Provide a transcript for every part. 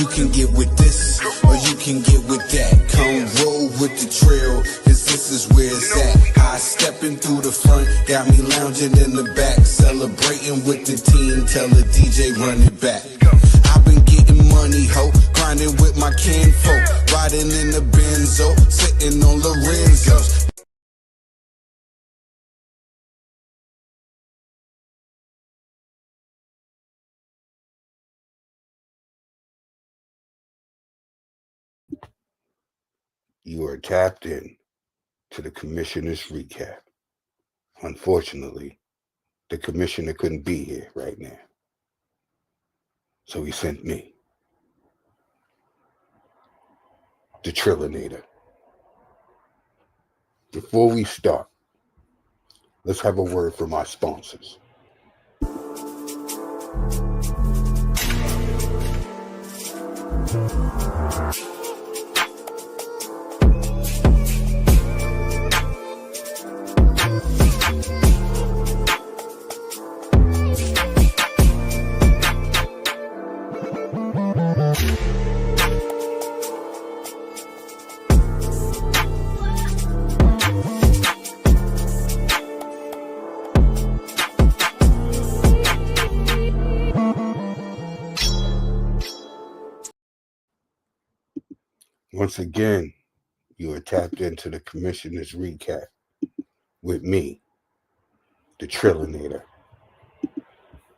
You can get with this, or you can get with that. Come roll with the Trill, cause this is where it's at. High stepping through the front, got me lounging in the back. Celebrating with the team, tell the DJ run it back. I've been getting money, ho, grinding with my kinfolk. Riding in the Benzo, sitting on Lorenzo's. You are tapped in to the commissioner's recap. Unfortunately, the commissioner couldn't be here right now. So he sent me, the Trillinator. Before we start, let's have a word from our sponsors. Once again, you are tapped into the commissioner's recap with me, the Trillinator.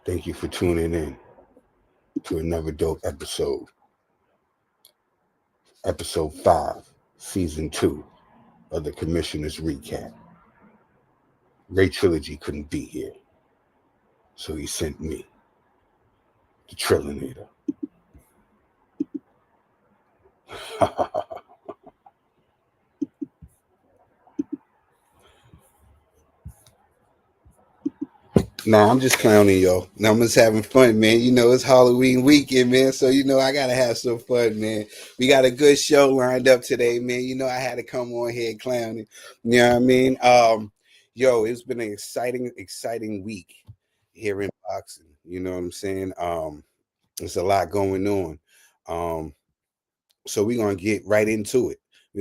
Thank you for tuning in to another dope episode. Episode 5, Season 2 of the commissioner's recap. Rae Trilogy couldn't be here, so he sent me, the Trillinator. Nah, I'm just clowning, yo. Now I'm just having fun, man. You know, it's Halloween weekend, man. So, you know, I got to have some fun, man. We got a good show lined up today, man. You know, I had to come on here clowning. You know what I mean? Yo, it's been an exciting week here in boxing. You know what I'm saying? There's a lot going on. So we're going to get right into it. I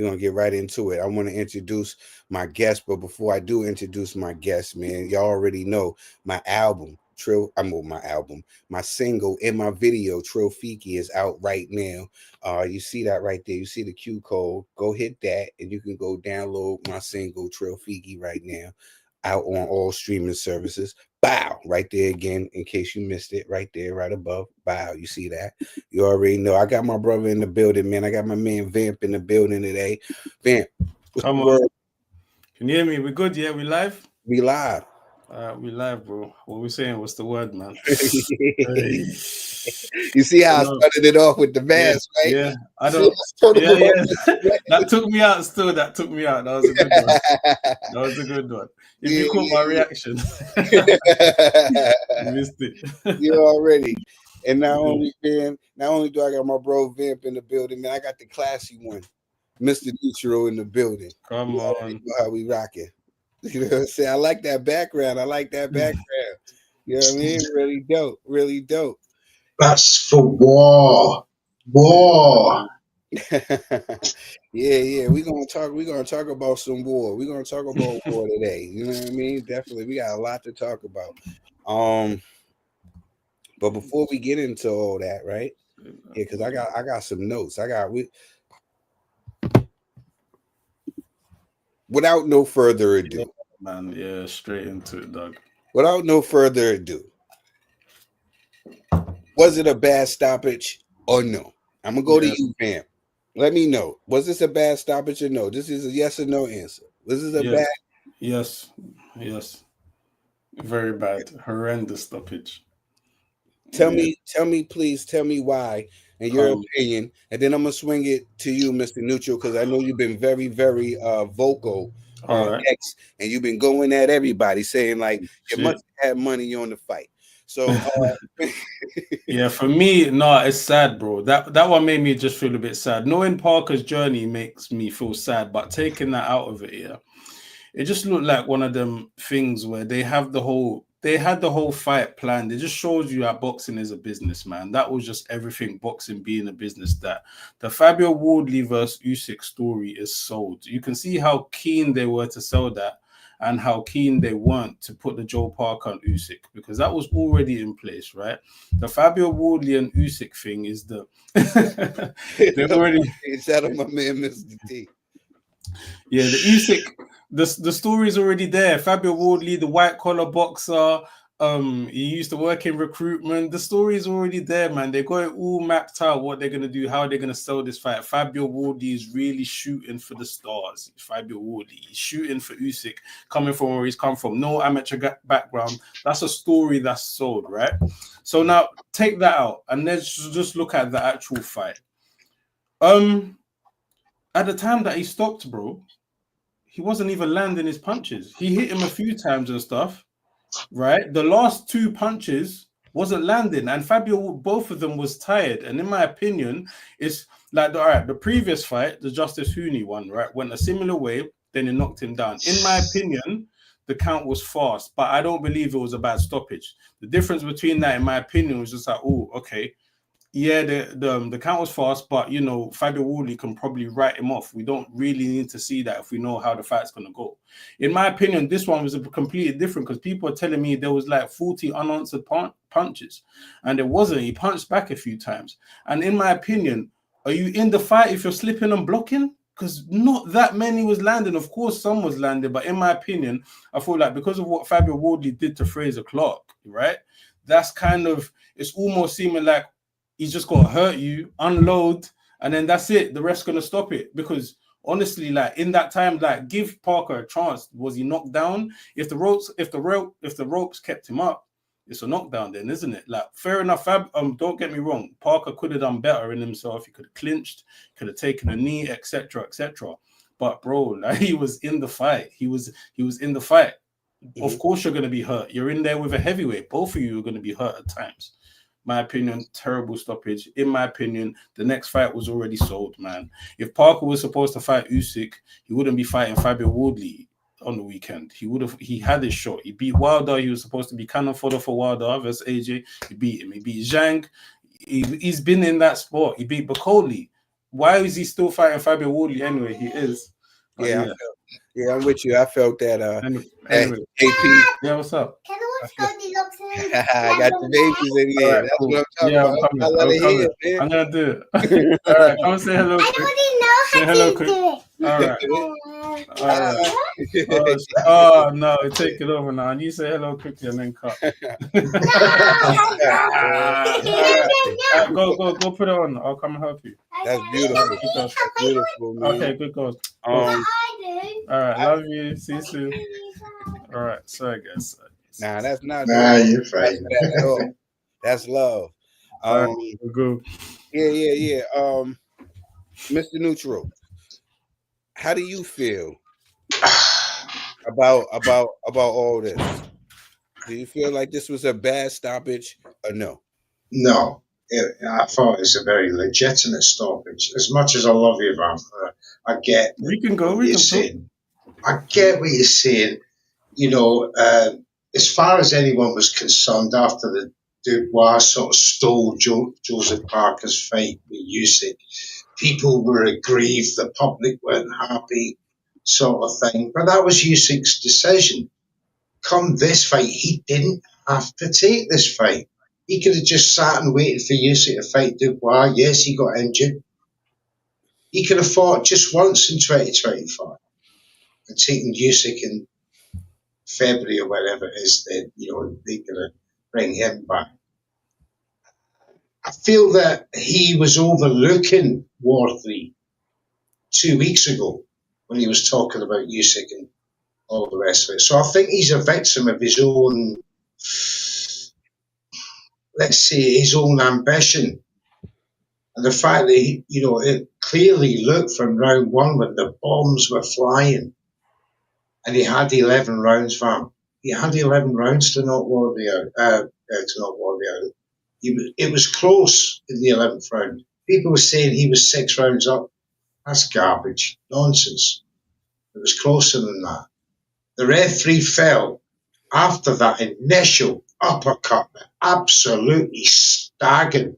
want to introduce my guest, but before I do introduce my guest, man, y'all already know my album, Trill. My single and my video, Trill is out right now. You see that right there. You see the Q code. Go hit that, and you can go download my single, Trill right now, out on all streaming services. Bow, right there again, in case you missed it, right there, right above. Bow, you see that? You already know. I got my brother in the building, man. I got my man Vamp in the building today. Vamp, come on. Can you hear me? We good? Yeah, we live? We live. We live, bro. What we saying? What's the word, man? You see how I started it off with the mask, right? Yeah, I don't. That took me out. Still, that took me out. That was a good one. If you caught my reaction, you missed it. You already. And not only do I got my bro Vamp in the building, man, I got the classy one, Mr. Neutral in the building. Come on, you know how we rocking. You know what I'm saying? I like that background. You know what I mean? Really dope. That's for war. Yeah. We're gonna talk about some war. We're gonna talk about war today. You know what I mean? Definitely. We got a lot to talk about. But before we get into all that, right? Yeah, because I got some notes. Without no further ado. Man, yeah, straight into it, dog. Without no further ado. Was it a bad stoppage or no? I'm going to go to you, Vamp. Let me know. Was this a bad stoppage or no? This is a yes or no answer. Was this a bad? Yes. Very bad. Horrendous stoppage. Tell me, please, tell me why and your opinion. And then I'm going to swing it to you, Mr. Neutral, because I know you've been very, very vocal on X, and you've been going at everybody saying, like, you must have money on the fight. So, yeah, for me, no, it's sad, bro. That one made me just feel a bit sad. Knowing Parker's journey makes me feel sad, but taking that out of it, yeah, it just looked like one of them things where they have the whole they had the whole fight planned. It just shows you that boxing is a business, man. That was just everything boxing being a business. That the Fabio Wardley versus Usyk story is sold. You can see how keen they were to sell that and how keen they weren't to put the Joe Parker on Usyk, because that was already in place, right? The Fabio Wardley and Usyk thing is the they're already shout out my man Mr. T. Yeah, the Usyk, the story is already there. Fabio Wardley, the white collar boxer, he used to work in recruitment. The story is already there, man. They got it all mapped out, what they're gonna do, how they're gonna sell this fight. Fabio Wardley is really shooting for the stars. Fabio Wardley, he's shooting for Usyk, coming from where he's come from. No amateur background. That's a story that's sold, right? So now take that out and let's just look at the actual fight. At the time that he stopped, bro, he wasn't even landing his punches. He hit him a few times and stuff, right? The last two punches wasn't landing, and Fabio, both of them was tired. And in my opinion, it's like the previous fight, the Justice Hooney one, right, went a similar way. Then he knocked him down. In my opinion, the count was fast, but I don't believe it was a bad stoppage. The difference between that, in my opinion, was just like, oh, okay. Yeah, the count was fast, but you know, Fabio Wardley can probably write him off. We don't really need to see that if we know how the fight's gonna go. In my opinion, this one was completely different because people are telling me there was like 40 unanswered punches, and there wasn't. He punched back a few times. And in my opinion, are you in the fight if you're slipping and blocking? Because not that many was landing. Of course, some was landing, but in my opinion, I feel like because of what Fabio Wardley did to Fraser Clark, right? That's kind of, it's almost seeming like he's just gonna hurt you, unload, and then that's it. The ref's gonna stop it. Because honestly, like in that time, like give Parker a chance. Was he knocked down? If the ropes kept him up, it's a knockdown then, isn't it? Like fair enough. Don't get me wrong. Parker could have done better in himself. He could have clinched, could have taken a knee, etc., etc. But bro, like he was in the fight. He was in the fight. Mm-hmm. Of course, you're gonna be hurt. You're in there with a heavyweight. Both of you are gonna be hurt at times. My opinion, terrible stoppage. In my opinion, the next fight was already sold, man. If Parker was supposed to fight Usyk, he wouldn't be fighting Fabio Wardley on the weekend. He had his shot. He beat Wilder. He was supposed to be cannon fodder for Wilder versus AJ. He beat him. He beat Zhang. He's been in that spot. He beat Bacoli. Why is he still fighting Fabio Wardley anyway? He is. Yeah. Yeah, I'm with you. I felt that. Anyway. AP. Yeah, what's up? Can I watch Goldie Locks? I got the babies in here. Right, that's cool. what I'm talking about. I'm gonna do it. All right, come and say hello. I already know how to do it. All right. Oh no, take it over now. And you say hello quickly and then cut. Go put it on. I'll come and help you. That's beautiful. That's beautiful, man. Okay, good goes. I do. All right, love you. See you soon. All right, sorry guys. Nah, that's not. Nah, you're fine. That's love. Go. Yeah. Mr. Neutral, how do you feel about all this? Do you feel like this was a bad stoppage or no? No. I thought it's a very legitimate stoppage. As much as I love you, Van, I get we can go. what you're saying. I get what you're saying. You know, as far as anyone was concerned, after the Dubois sort of stole Joseph Parker's fight with Usyk, people were aggrieved, the public weren't happy, sort of thing. But that was Usyk's decision. Come this fight, he didn't have to take this fight. He could have just sat and waited for Usyk to fight Dubois. Yes, he got injured. He could have fought just once in 2025 and taken Usyk in February or whatever it is. Then they're gonna bring him back. I feel that he was overlooking Wardley 2 weeks ago when he was talking about Usyk and all the rest of it. So I think he's a victim of his own, let's say, his own ambition. And the fact that, it clearly looked from round one when the bombs were flying and he had 11 rounds, fam. He had 11 rounds to knock Wardley out. It was close in the 11th round. People were saying he was 6 rounds up. That's garbage. Nonsense. It was closer than that. The referee felt after that initial uppercut that absolutely staggered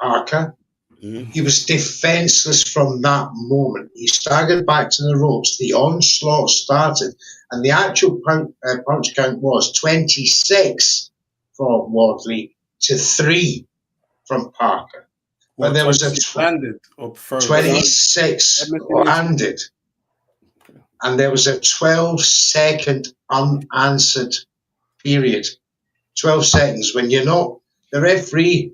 Parker, he was defenseless from that moment. He staggered back to the ropes. The onslaught started, and the actual punch count was 26 from Wardley to 3 from Parker. But there was a landed or 26 landed, and there was a 12-second unanswered period. 12 seconds when you're not the referee.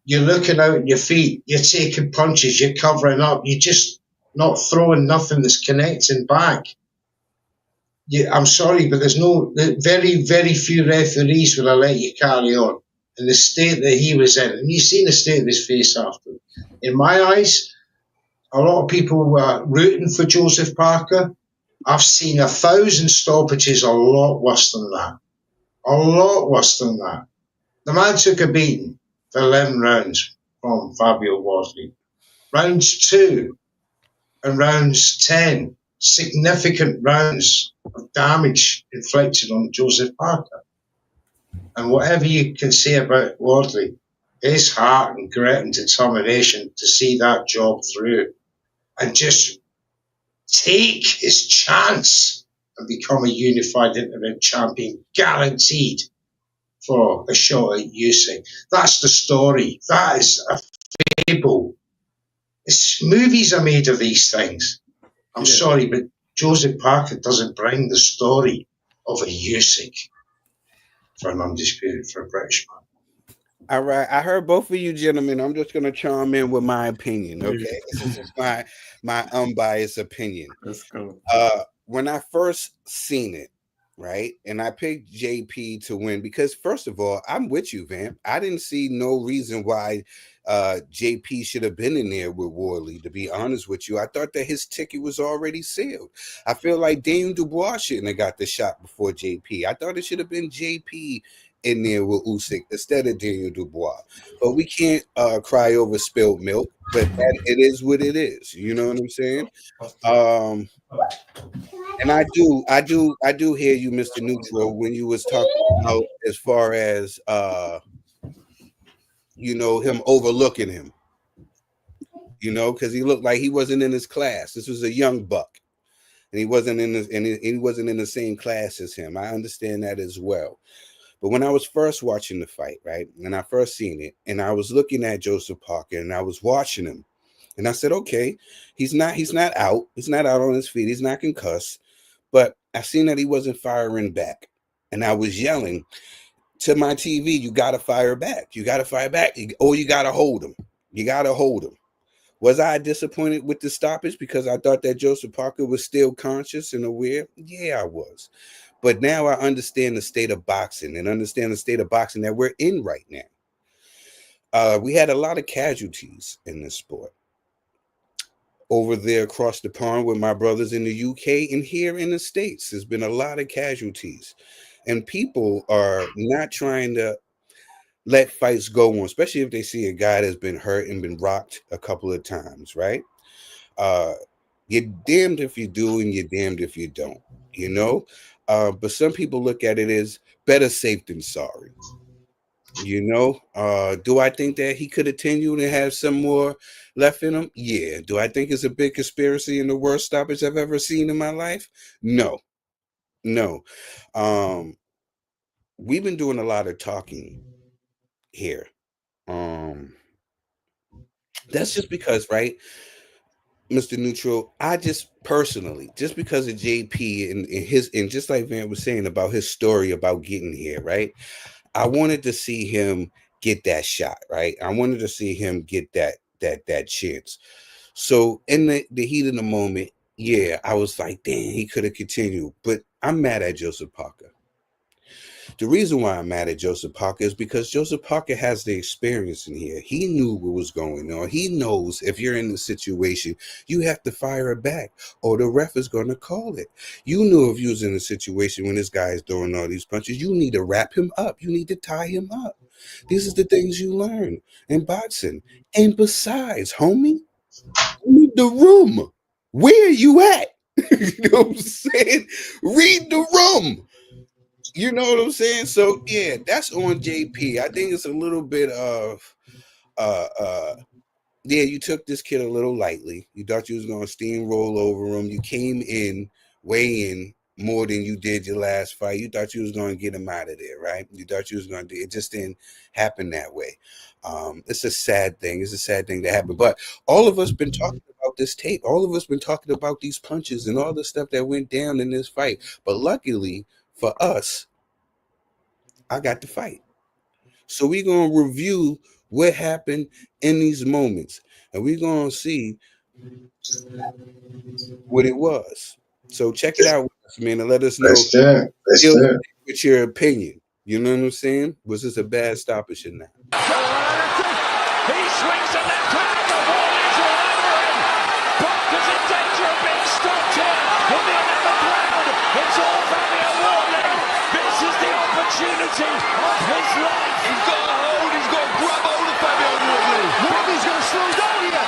You're looking out at your feet, you're taking punches, you're covering up, you're just not throwing nothing that's connecting back. I'm sorry, but there's very, very few referees will let you carry on in the state that he was in. And you've seen the state of his face after. In my eyes, a lot of people were rooting for Joseph Parker. I've seen 1,000 stoppages a lot worse than that. A lot worse than that. The man took a beating for 11 rounds from Fabio Wardley. Rounds 2 and rounds 10, significant rounds of damage inflicted on Joseph Parker. And whatever you can say about Wardley, his heart and grit and determination to see that job through and just take his chance and become a unified interim champion, guaranteed for a shot at USA. That's the story. That is a fable. Movies are made of these things. I'm sorry, but Joseph Parker doesn't bring the story of a Usyk for an undisputed, for a British man. All right, I heard both of you gentlemen. I'm just gonna chime in with my opinion. Okay, this is just my unbiased opinion. Let's go. When I first seen it, right, and I picked JP to win because first of all, I'm with you, Vamp. I didn't see no reason why JP should have been in there with Wardley. To be honest with you, I thought that his ticket was already sealed. I feel like Daniel Dubois shouldn't have got the shot before JP. I thought it should have been JP in there with Usyk instead of Daniel Dubois. But we can't cry over spilled milk. But it is what it is. You know what I'm saying? And I do hear you, Mr. Neutral, when you was talking about as far as him overlooking him. Because he looked like he wasn't in his class. This was a young buck, and he wasn't in he wasn't in the same class as him. I understand that as well. But when I was first watching the fight, right, and I first seen it, and I was looking at Joseph Parker, and I was watching him, and I said, okay, he's not out. He's not out on his feet. He's not concussed. But I seen that he wasn't firing back, and I was yelling to my TV, "You got to fire back. You got to fire back. Or you got to hold him. You got to hold him." Was I disappointed with the stoppage because I thought that Joseph Parker was still conscious and aware? Yeah, I was. But now I understand the state of boxing and understand the state of boxing that we're in right now. We had a lot of casualties in this sport. Over there across the pond with my brothers in the UK and here in the States, there's been a lot of casualties. And people are not trying to let fights go on, especially if they see a guy that's been hurt and been rocked a couple of times, right? You're damned if you do and you're damned if you don't, but some people look at it as better safe than sorry. Do I think that he could continue to have some more left in him? Yeah. Do I think it's a big conspiracy and the worst stoppage I've ever seen in my life? No. We've been doing a lot of talking here. That's just because, right, Mr. Neutral, I just personally, just because of JP and just like Van was saying about his story about getting here, right? I wanted to see him get that shot, right? I wanted to see him get that chance. So in the heat of the moment, yeah, I was like, damn, he could have continued. But I'm mad at Joseph Parker. The reason why I'm mad at Joseph Parker is because Joseph Parker has the experience in here. He knew what was going on. He knows if you're in the situation, you have to fire it back or the ref is going to call it. You knew if you was in a situation when this guy is throwing all these punches, you need to wrap him up. You need to tie him up. These are the things you learn in boxing. And besides, homie, read the room. Where are you at? You know what I'm saying? Read the room. You know what I'm saying? So yeah, that's on JP. I think it's a little bit of yeah, you took this kid a little lightly. You thought you was gonna steamroll over him. You came in weighing more than you did your last fight. You thought you was gonna get him out of there, right? You thought you was gonna do it. Just didn't happen that way. It's a sad thing. It's a sad thing that happened. But all of us been talking about this tape. All of us been talking about these punches and all the stuff that went down in this fight. But luckily for us, I got the fight. So we're going to review what happened in these moments. And we're going to see what it was. So check it out with us, man, and let us know Let's do it. Let's do it. with your opinion. You know what I'm saying? Was this a bad stoppage or not? He swings a left hand, the ball is all over him. Parker's in danger of being stopped here in the 11th round. It's all Fabio Wardley. This is the opportunity of his life. He's got a hold, he's got to grab hold of Fabio Wardley. Wardley's going to slow down here.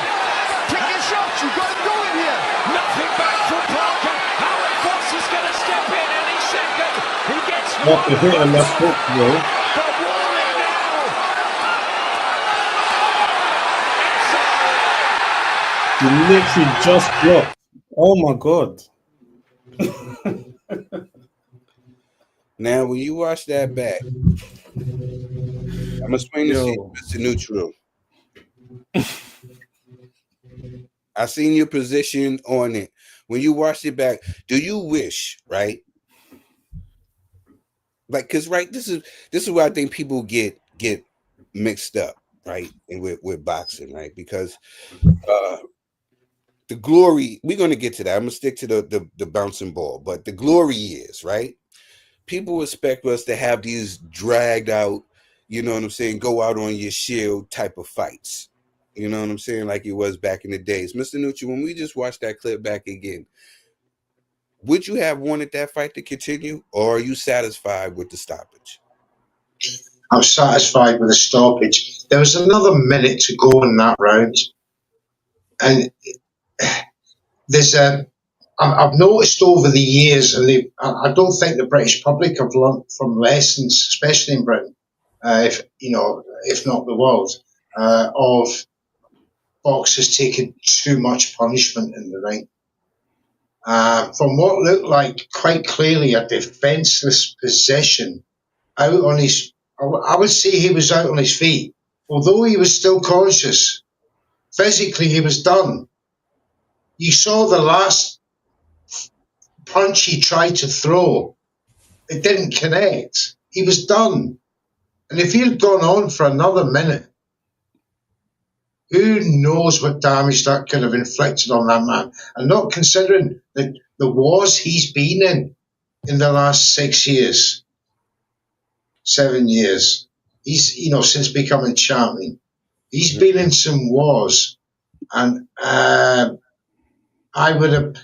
Take your shots, you've got to go in here. Nothing back from Parker. Howard Foss is going to step in any second. He gets Not the hit and left hook, though. But Wardley now. He literally just blocked. Oh my god. Now, when you watch that back, I'm going to explain this to you, Mr. Neutral. I seen your position on it. When you watched it back, do you wish, right? Like, because right, this is where I think people get mixed up, right? And with boxing, right? Because the glory, we're gonna get to that. I'm gonna stick to the bouncing ball, but the glory is, right? People expect us to have these dragged out, you know what I'm saying, go out on your shield type of fights. You know what I'm saying? Like it was back in the days. Mr. Nucci, when we just watched that clip back again, would you have wanted that fight to continue, or are you satisfied with the stoppage? I'm satisfied with the stoppage. There was another minute to go in that round. And there's I've noticed over the years, and I don't think the British public have learned from lessons, especially in Britain, if not the world, of boxers taking too much punishment in the ring. From what looked like quite clearly a defenseless position, out on his, I would say he was out on his feet, although he was still conscious. Physically, he was done. You saw the last punch he tried to throw. It didn't connect. He was done. And if he had gone on for another minute, who knows what damage that could have inflicted on that man? And not considering the wars he's been in the last 6 years, 7 years. He's, since becoming champion, he's been in some wars. And I would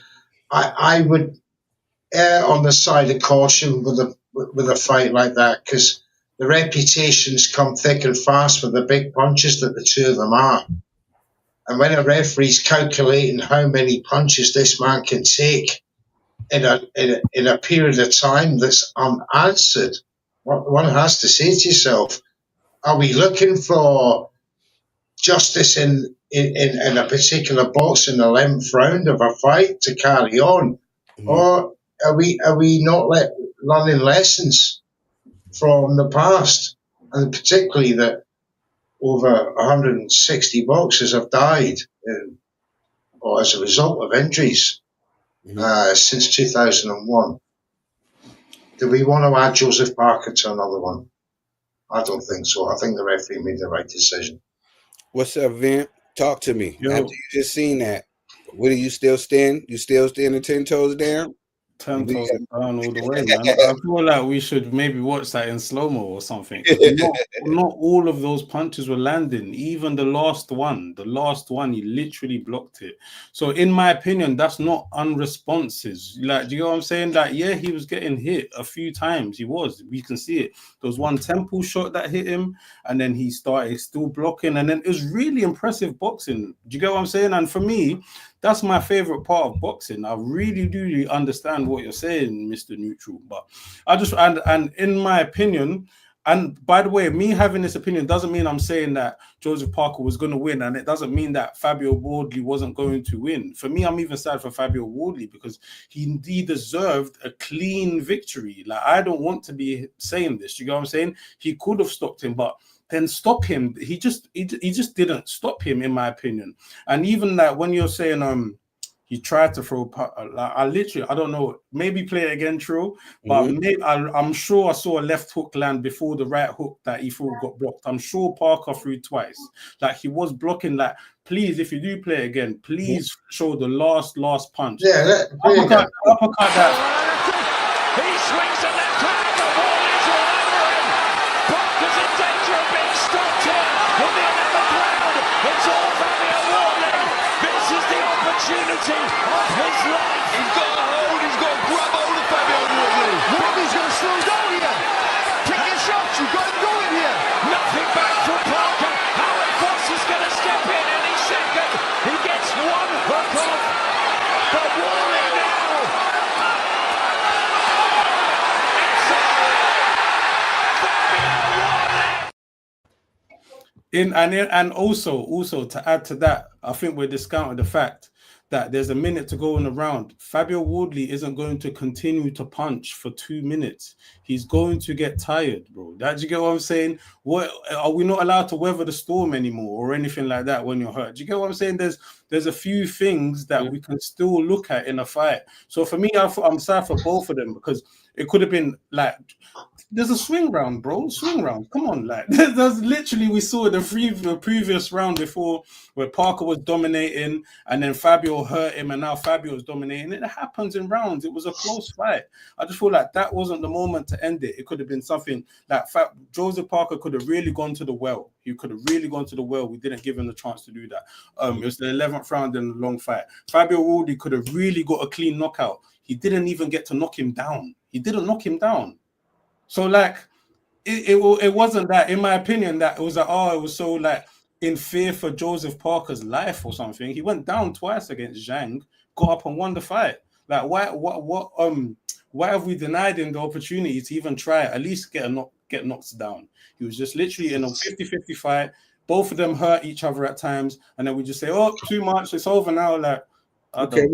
err on the side of caution with a fight like that, because the reputations come thick and fast with the big punches that the two of them are. And when a referee's calculating how many punches this man can take in a period of time that's unanswered, one has to say to yourself, are we looking for justice in a particular box in the 11th round of a fight to carry on? Mm-hmm. Or are we not learning lessons from the past? And particularly that over 160 boxers have died or as a result of injuries since 2001. Do we want to add Joseph Parker to another one? I don't think so. I think the referee made the right decision. What's up, Vin? Talk to me. Yo. After you just seen that, what do you still stand? You still standing 10 toes down? 10 toes down all the way, man. I feel like we should maybe watch that in slow-mo or something. Not all of those punches were landing. Even the last one, he literally blocked it. So in my opinion, that's not unresponsive. Like, do you know what I'm saying? Like, yeah, he was getting hit a few times. We can see it. There was one temple shot that hit him, and then he started still blocking, and then it was really impressive boxing. Do you get what I'm saying? And for me, that's my favorite part of boxing. I really do understand what you're saying, Mr. Neutral. But I just and in my opinion, and by the way, me having this opinion doesn't mean I'm saying that Joseph Parker was going to win, and it doesn't mean that Fabio Wardley wasn't going to win. For me, I'm even sad for Fabio Wardley because he deserved a clean victory. Like, I don't want to be saying this. You know what I'm saying? He could have stopped him, but then stop him. He just didn't stop him, in my opinion. And even that when you're saying he tried to throw. I don't know. Maybe play it again, Trill. But maybe I'm sure I saw a left hook land before the right hook that he thought got blocked. I'm sure Parker threw twice. Like, he was blocking. Like, please, if you do play it again, please show the last punch. Yeah, uppercut that. He swings a left hand. The wall is all over him. Parker's in danger of being stopped here in the 11th round. It's all Fabio Wardley. This is the opportunity of his life. He's got a hold, he's got to grab hold of Fabio Wardley. Wardley's going to slow down here. Pick your shots, you've got to go in here. Nothing back from Parker. Howard Foss is going to step in any second. He gets one hook off. But Wardley now. And also to add to that, I think we're discounting the fact that there's a minute to go in the round. Fabio Wardley isn't going to continue to punch for 2 minutes. He's going to get tired, bro. Do you get what I'm saying? What are we not allowed to weather the storm anymore or anything like that when you're hurt? Do you get what I'm saying? There's a few things that we can still look at in a fight. So for me, I'm sad for both of them because it could have been like, there's a swing round, bro. Swing round. Come on, like there's literally, we saw the previous round before where Parker was dominating and then Fabio hurt him and now Fabio is dominating. It happens in rounds. It was a close fight. I just feel like that wasn't the moment to end it. It could have been something like Joseph Parker could have really gone to the well. He could have really gone to the well. We didn't give him the chance to do that. It was the 11th round in a long fight. Fabio Wardley could have really got a clean knockout. He didn't even get to knock him down. He didn't knock him down. So like it wasn't that, in my opinion, that it was like, it was so like in fear for Joseph Parker's life or something. He went down twice against Zhang, got up and won the fight. Like why have we denied him the opportunity to even try at least get knocked down? He was just literally in a 50-50 fight. Both of them hurt each other at times, and then we just say, too much, it's over now. Like, okay,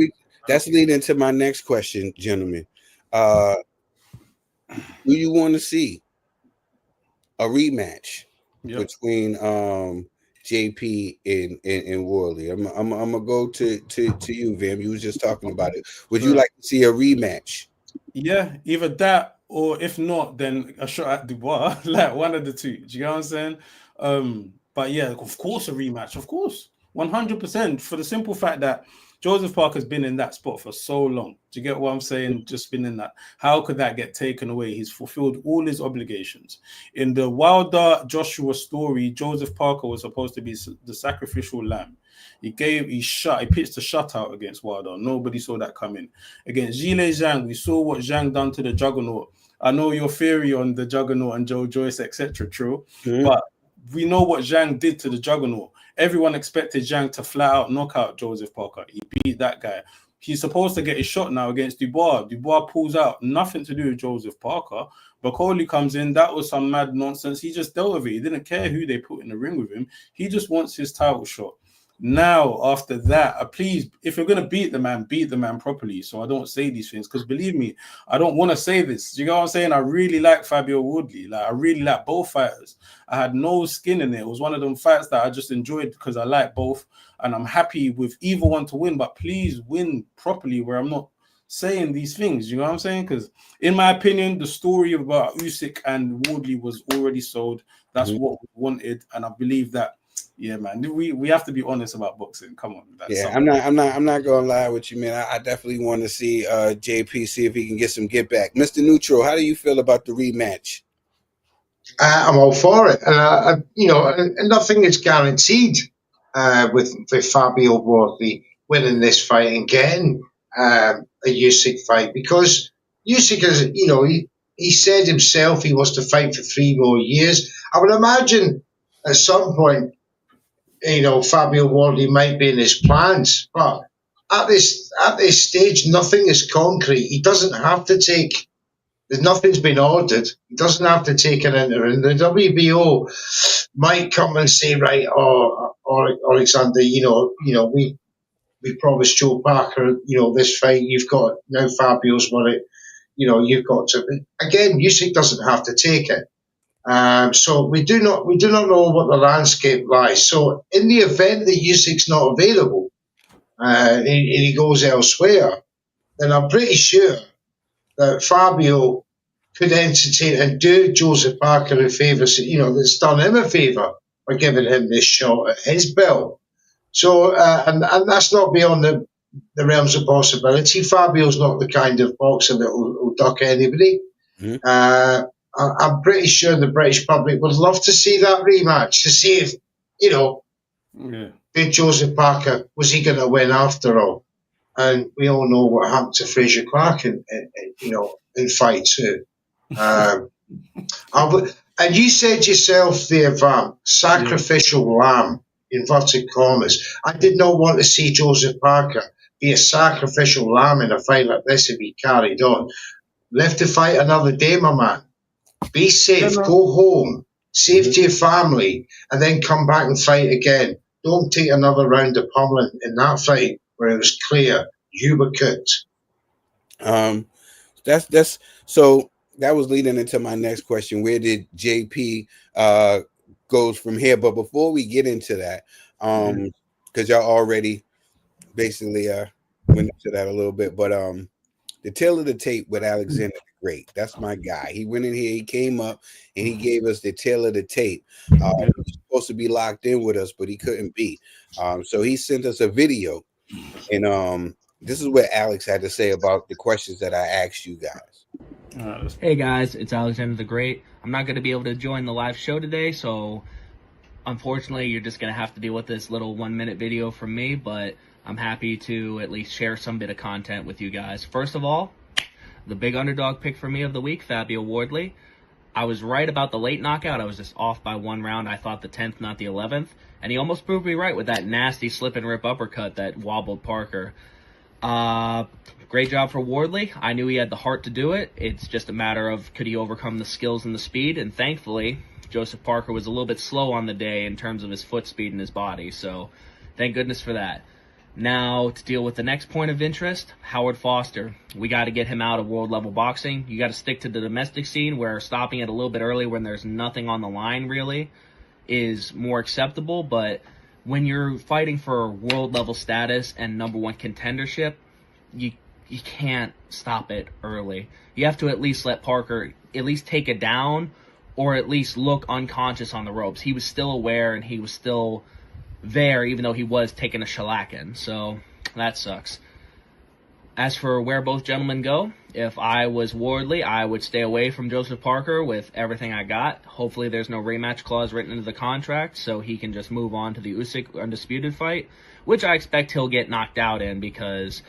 that's leading to my next question, gentlemen. Do you want to see a rematch between JP and Worley? I'm gonna go to you, Vim. You was just talking about it. Would you like to see a rematch? Yeah, either that or if not, then a shot at Dubois, like one of the two. Do you know what I'm saying? But yeah, of course, a rematch, of course, 100%, for the simple fact that Joseph Parker's been in that spot for so long. Do you get what I'm saying? Just been in that. How could that get taken away? He's fulfilled all his obligations. In the Wilder Joshua story, Joseph Parker was supposed to be the sacrificial lamb. He pitched a shutout against Wilder. Nobody saw that coming. Against Zhile Zhang, we saw what Zhang done to the Juggernaut. I know your theory on the Juggernaut and Joe Joyce, etc. True, but we know what Zhang did to the Juggernaut. Everyone expected Zhang to flat out knock out Joseph Parker. He beat that guy. He's supposed to get his shot now against Dubois. Dubois pulls out. Nothing to do with Joseph Parker. Bacoli comes in. That was some mad nonsense. He just dealt with it. He didn't care who they put in the ring with him. He just wants his title shot. Now, after that, please, if you're going to beat the man properly. So I don't say these things because believe me, I don't want to say this. Do you know what I'm saying? I really like Fabio Wardley. Like, I really like both fighters. I had no skin in it. It was one of them fights that I just enjoyed because I like both. And I'm happy with either one to win. But please win properly where I'm not saying these things. You know what I'm saying? Because in my opinion, the story about Usyk and Wardley was already sold. That's what we wanted. And I believe that, yeah, man, we have to be honest about boxing. Come on. I'm not gonna lie with you, man. I definitely want to see JP see if he can get some get back. Mr. Neutral, how do you feel about the rematch? I'm all for it. And nothing is guaranteed with Fabio Wardley winning this fight and getting a Usyk fight, because Usyk is, he said himself he wants to fight for 3 more years. I would imagine at some point, Fabio Wardley might be in his plans, but at this stage, nothing is concrete. He doesn't have to take. Nothing's been ordered. He doesn't have to take an interim. The WBO might come and say, right, or Alexander, we promised Joe Parker, this fight. You've got now Fabio's won it. You've got to. Again, Usyk doesn't have to take it. So we do not know what the landscape lies. So in the event that Usyk's not available and he goes elsewhere, then I'm pretty sure that Fabio could entertain and do Joseph Parker a favour. That's done him a favour by giving him this shot at his belt. So and that's not beyond the realms of possibility. Fabio's not the kind of boxer that will duck anybody. Mm-hmm. I'm pretty sure the British public would love to see that rematch to see if, did Joseph Parker, was he going to win after all? And we all know what happened to Fraser Clark in fight two. And you said yourself there, Vam, sacrificial lamb, inverted commas. I did not want to see Joseph Parker be a sacrificial lamb in a fight like this if he carried on. Live to fight another day, my man. Be safe, go home, save to your family, and then come back and fight again. Don't take another round of pummeling in that fight where it was clear you were cooked. That's so that was leading into my next question. Where did JP goes from here? But before we get into that, because y'all already basically went into that a little bit, but the tail of the tape with Alexander the Great. That's my guy. He went in here, he came up, and he gave us the tail of the tape. He was supposed to be locked in with us, but he couldn't be. So he sent us a video, and this is what Alex had to say about the questions that I asked you guys. Hey guys, it's Alexander the Great. I'm not going to be able to join the live show today, so unfortunately you're just going to have to deal with this little 1-minute video from me, but I'm happy to at least share some bit of content with you guys. First of all, the big underdog pick for me of the week, Fabio Wardley. I was right about the late knockout. I was just off by 1 round. I thought the 10th, not the 11th. And he almost proved me right with that nasty slip and rip uppercut that wobbled Parker. Great job for Wardley. I knew he had the heart to do it. It's just a matter of could he overcome the skills and the speed. And thankfully, Joseph Parker was a little bit slow on the day in terms of his foot speed and his body. So thank goodness for that. Now, to deal with the next point of interest, Howard Foster. We got to get him out of world-level boxing. You got to stick to the domestic scene where stopping it a little bit early when there's nothing on the line, really, is more acceptable. But when you're fighting for world-level status and #1 contendership, you can't stop it early. You have to at least let Parker at least take it down or at least look unconscious on the ropes. He was still aware and he was still there, even though he was taking a shellacking, so that sucks. As for where both gentlemen go, if I was Wardley, I would stay away from Joseph Parker with everything I got. Hopefully there's no rematch clause written into the contract, so he can just move on to the Usyk undisputed fight, which I expect he'll get knocked out in, because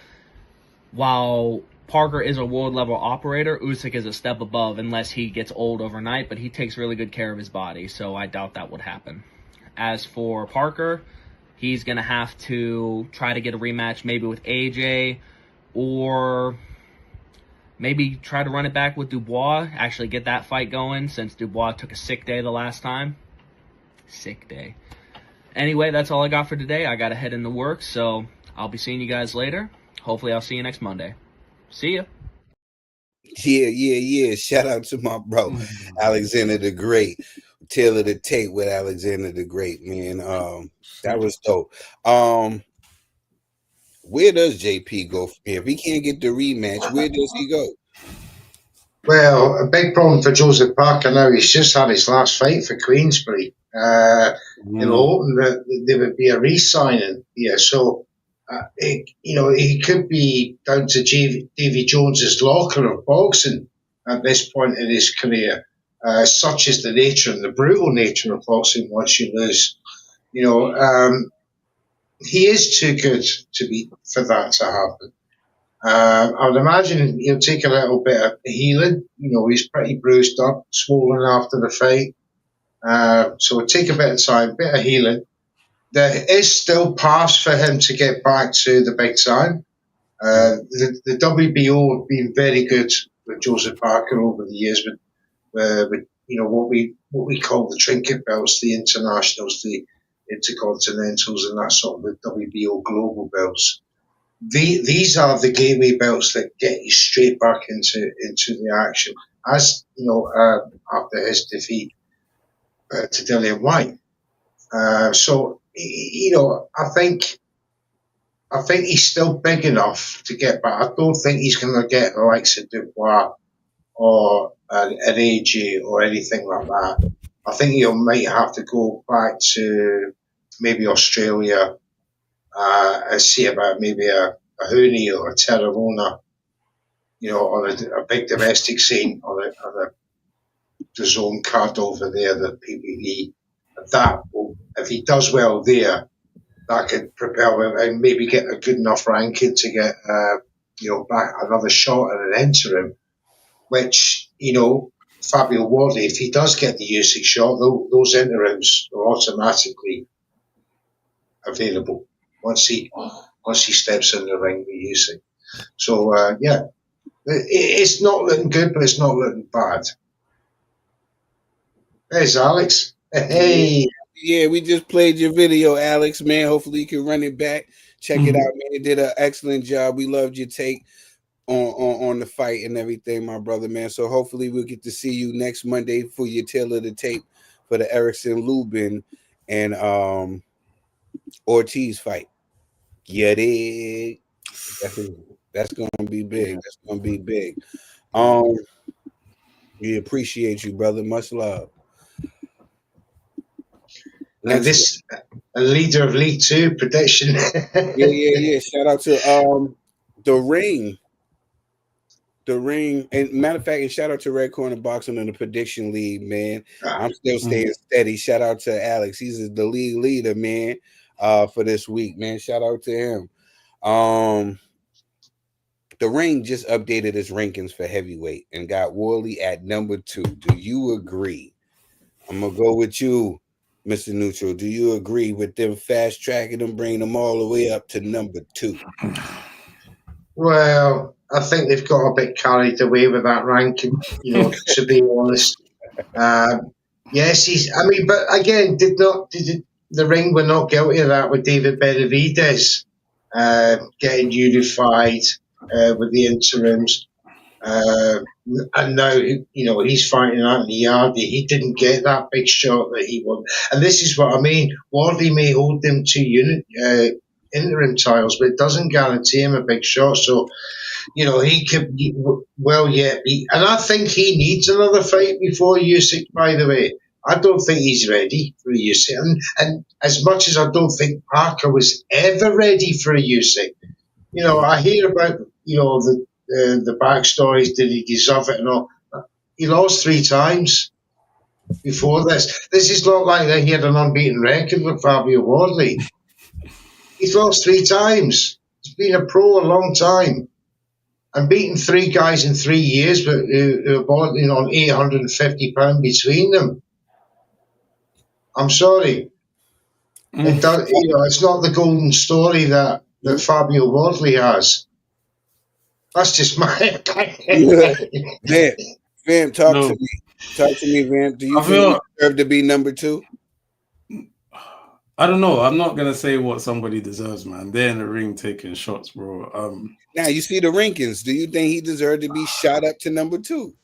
while Parker is a world-level operator, Usyk is a step above unless he gets old overnight, but he takes really good care of his body, so I doubt that would happen. As for Parker, he's going to have to try to get a rematch maybe with AJ, or maybe try to run it back with Dubois, actually get that fight going since Dubois took a sick day the last time. Sick day. Anyway, that's all I got for today. I got to head into work, so I'll be seeing you guys later. Hopefully I'll see you next Monday. See ya. Yeah. Shout out to my bro, Alexander the Great. Tail of the tape with Alexander the Great, man. That was dope. Where does JP go from here? If he can't get the rematch, where does he go? Well, a big problem for Joseph Parker now. He's just had his last fight for Queensbury. Hoping that there would be a re-signing here. So, he could be down to Davy Jones's locker of boxing at this point in his career. Such is the nature and the brutal nature of boxing once you lose. He is too good for that to happen. I would imagine he'll take a little bit of healing. He's pretty bruised up, swollen after the fight. So it'll take a bit of time, bit of healing. there is still paths for him to get back to the big time. The WBO have been very good with Joseph Parker over the years, with what we call the trinket belts, the internationals, the intercontinentals, and that sort of the WBO global belts. These are the gateway belts that get you straight back into the action. As after his defeat to Dillian White. So I think he's still big enough to get back. I don't think he's going to get the likes of Dubois or an AJ or anything like that. I think he might have to go back to maybe Australia and see about maybe a Hooney or a Terravona, on a big domestic scene, on the zone card over there, the PPV. That will, if he does well there, that could propel him and maybe get a good enough ranking to get back another shot at an interim. Which Fabio Wardley, if he does get the Usyk shot, those interims are automatically available once he steps in the ring with Usyk. So it's not looking good, but it's not looking bad. There's Alex. Hey. Yeah, we just played your video, Alex, man. Hopefully you can run it back. Check it out, man. You did an excellent job. We loved your take on the fight and everything, my brother, man. So hopefully we'll get to see you next Monday for your tail of the tape for the Erickson Lubin and Ortiz fight. Get it? That's gonna be big. That's gonna be big. We appreciate you, brother. Much love. And this a leader of League Two prediction. yeah. Shout out to the ring. The ring, and matter of fact, and shout out to Red Corner Boxing in the prediction league, man. I'm still staying steady. Shout out to Alex. He's the league leader, man, for this week, man. Shout out to him. The ring just updated its rankings for heavyweight and got Worley at number 2. Do you agree? I'm gonna go with you, Mr. Neutral. Do you agree with them fast tracking them, bringing them all the way up to number 2? Well, I think they've got a bit carried away with that ranking, to be honest. Yes, but again, the ring were not guilty of that with David Benavidez getting unified with the interims. And now, he's fighting Anthony Yardy. He didn't get that big shot that he wanted. And this is what I mean. Wardley may hold them to interim titles, but it doesn't guarantee him a big shot. So, he could yet be. And I think he needs another fight before Usyk, by the way. I don't think he's ready for a Usyk. And as much as I don't think Parker was ever ready for a Usyk, I hear about, the backstories. Did he deserve it and all? He lost 3 times before this. This is not like that he had an unbeaten record with Fabio Wardley. He's lost 3 times. He's been a pro a long time. And beating 3 guys in 3 years who are bordering on £850 between them. I'm sorry. It does, it's not the golden story that Fabio Wardley has. That's just my opinion. Vamp, talk to me. Talk to me, Vamp. Do you think he deserve to be number 2? I don't know. I'm not gonna say what somebody deserves, man. They're in the ring taking shots, bro. Now you see the rankings. Do you think he deserved to be shot up to number 2?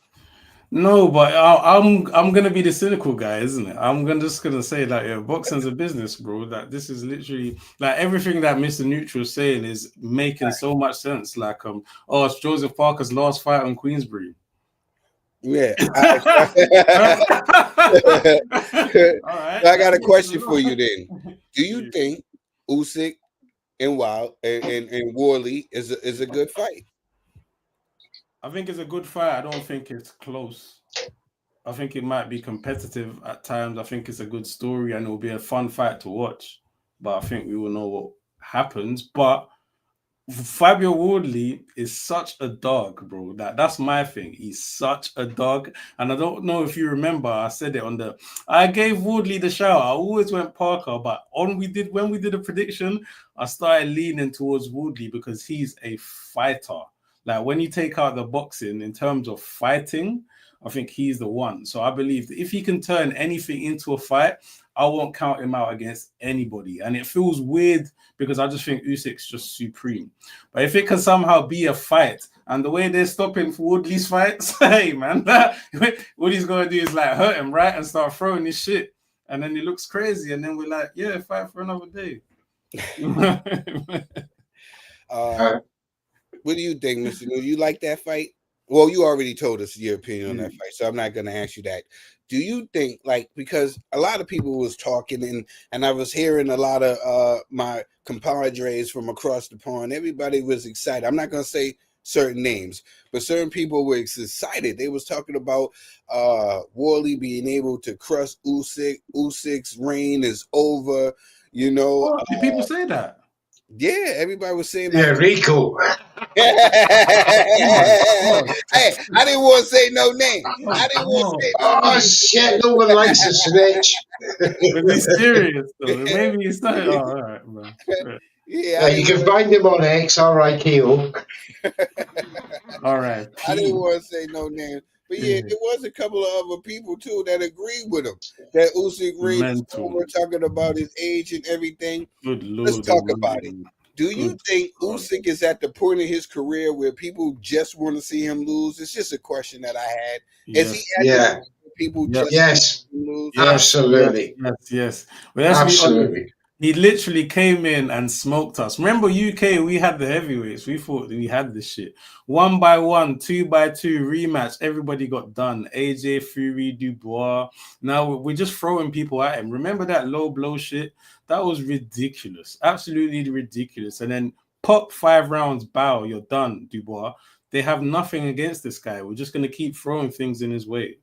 No, but I'm gonna be the cynical guy, isn't it? Just gonna say that boxing's a business, bro. That this is literally like everything that Mr. Neutral's saying is making so much sense. Like it's Joseph Parker's last fight on Queensbury. Yeah. I got a question for you then. Do you think Usyk and Worley is a good fight? I think it's a good fight. I don't think it's close. I think it might be competitive at times. I think it's a good story and it will be a fun fight to watch. But I think we will know what happens. But Fabio Wardley is such a dog, bro. That's my thing. He's such a dog. And I don't know if you remember, I said it I gave Wardley the shout. I always went Parker, but when we did a prediction, I started leaning towards Wardley because he's a fighter. Like when you take out the boxing in terms of fighting, I think he's the one. So I believe that if he can turn anything into a fight, I won't count him out against anybody. And it feels weird because I just think Usyk's just supreme. But if it can somehow be a fight, and the way they're stopping for Woodley's fights, hey man, what he's gonna do is like hurt him, right, and start throwing his shit, and then he looks crazy, and then we're like, yeah, fight for another day. What do you think, Mr. New? You like that fight? Well, you already told us your opinion on that fight, so I'm not going to ask you that. Do you think, like, because a lot of people was talking, and I was hearing a lot of my compadres from across the pond, everybody was excited. I'm not going to say certain names, but certain people were excited. They was talking about Wardley being able to crush Usyk. Usyk's reign is over, you know. Did people say that? Yeah, everybody was saying Yeah, Rico. Hey, I didn't want to say no name. I didn't want to say no name. Oh shit, no one likes a snitch. Was he serious though? Maybe he's not. Oh, all right, man. Yeah, you can find him on X, RIKO. All right. I didn't want to say no name. But yeah, there was a couple of other people too that agreed with him. That Usyk reign is over, talking about his age and everything. Good Lord, let's talk about it. Do you think Usyk is at the point in his career where people just want to see him lose? It's just a question that I had. Is he at the people just want to see him lose? Absolutely. Yes. Well, absolutely. He literally came in and smoked us. Remember, UK, we had the heavyweights. We thought we had this shit. 1 by 1, 2 by 2 rematch. Everybody got done. AJ, Fury, Dubois. Now we're just throwing people at him. Remember that low blow shit? That was ridiculous. Absolutely ridiculous. And then pop 5 rounds, bow, you're done, Dubois. They have nothing against this guy. We're just going to keep throwing things in his way.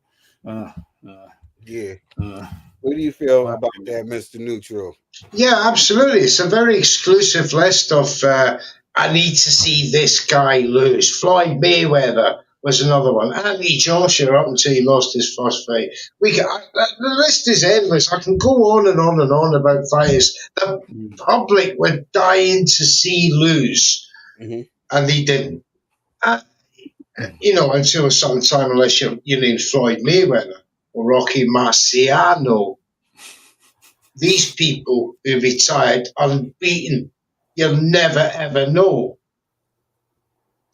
What do you feel about that, Mr. Neutral? Yeah, absolutely. It's a very exclusive list of I need to see this guy lose. Floyd Mayweather was another one. Anthony Joshua up until he lost his first fight. The list is endless. I can go on and on and on about fighters the public were dying to see lose, and he didn't. Until a certain time, unless your name's Floyd Mayweather or Rocky Marciano. These people who retired unbeaten, you'll never ever know.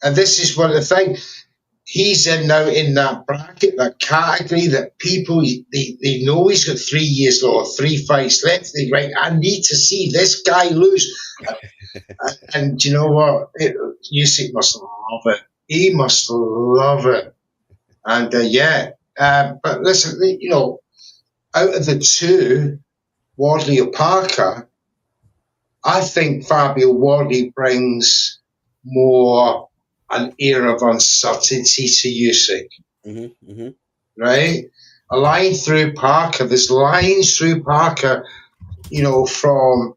And this is one of the things. He's now in that bracket, that category that people, they know he's got 3 years or 3 fights left. They right, I need to see this guy lose. And you know what? Usyk must love it. He must love it. And but listen, out of the two, Wardley or Parker, I think Fabio Wardley brings more an air of uncertainty to Usyk. Right? A line through Parker, there's lines through Parker, from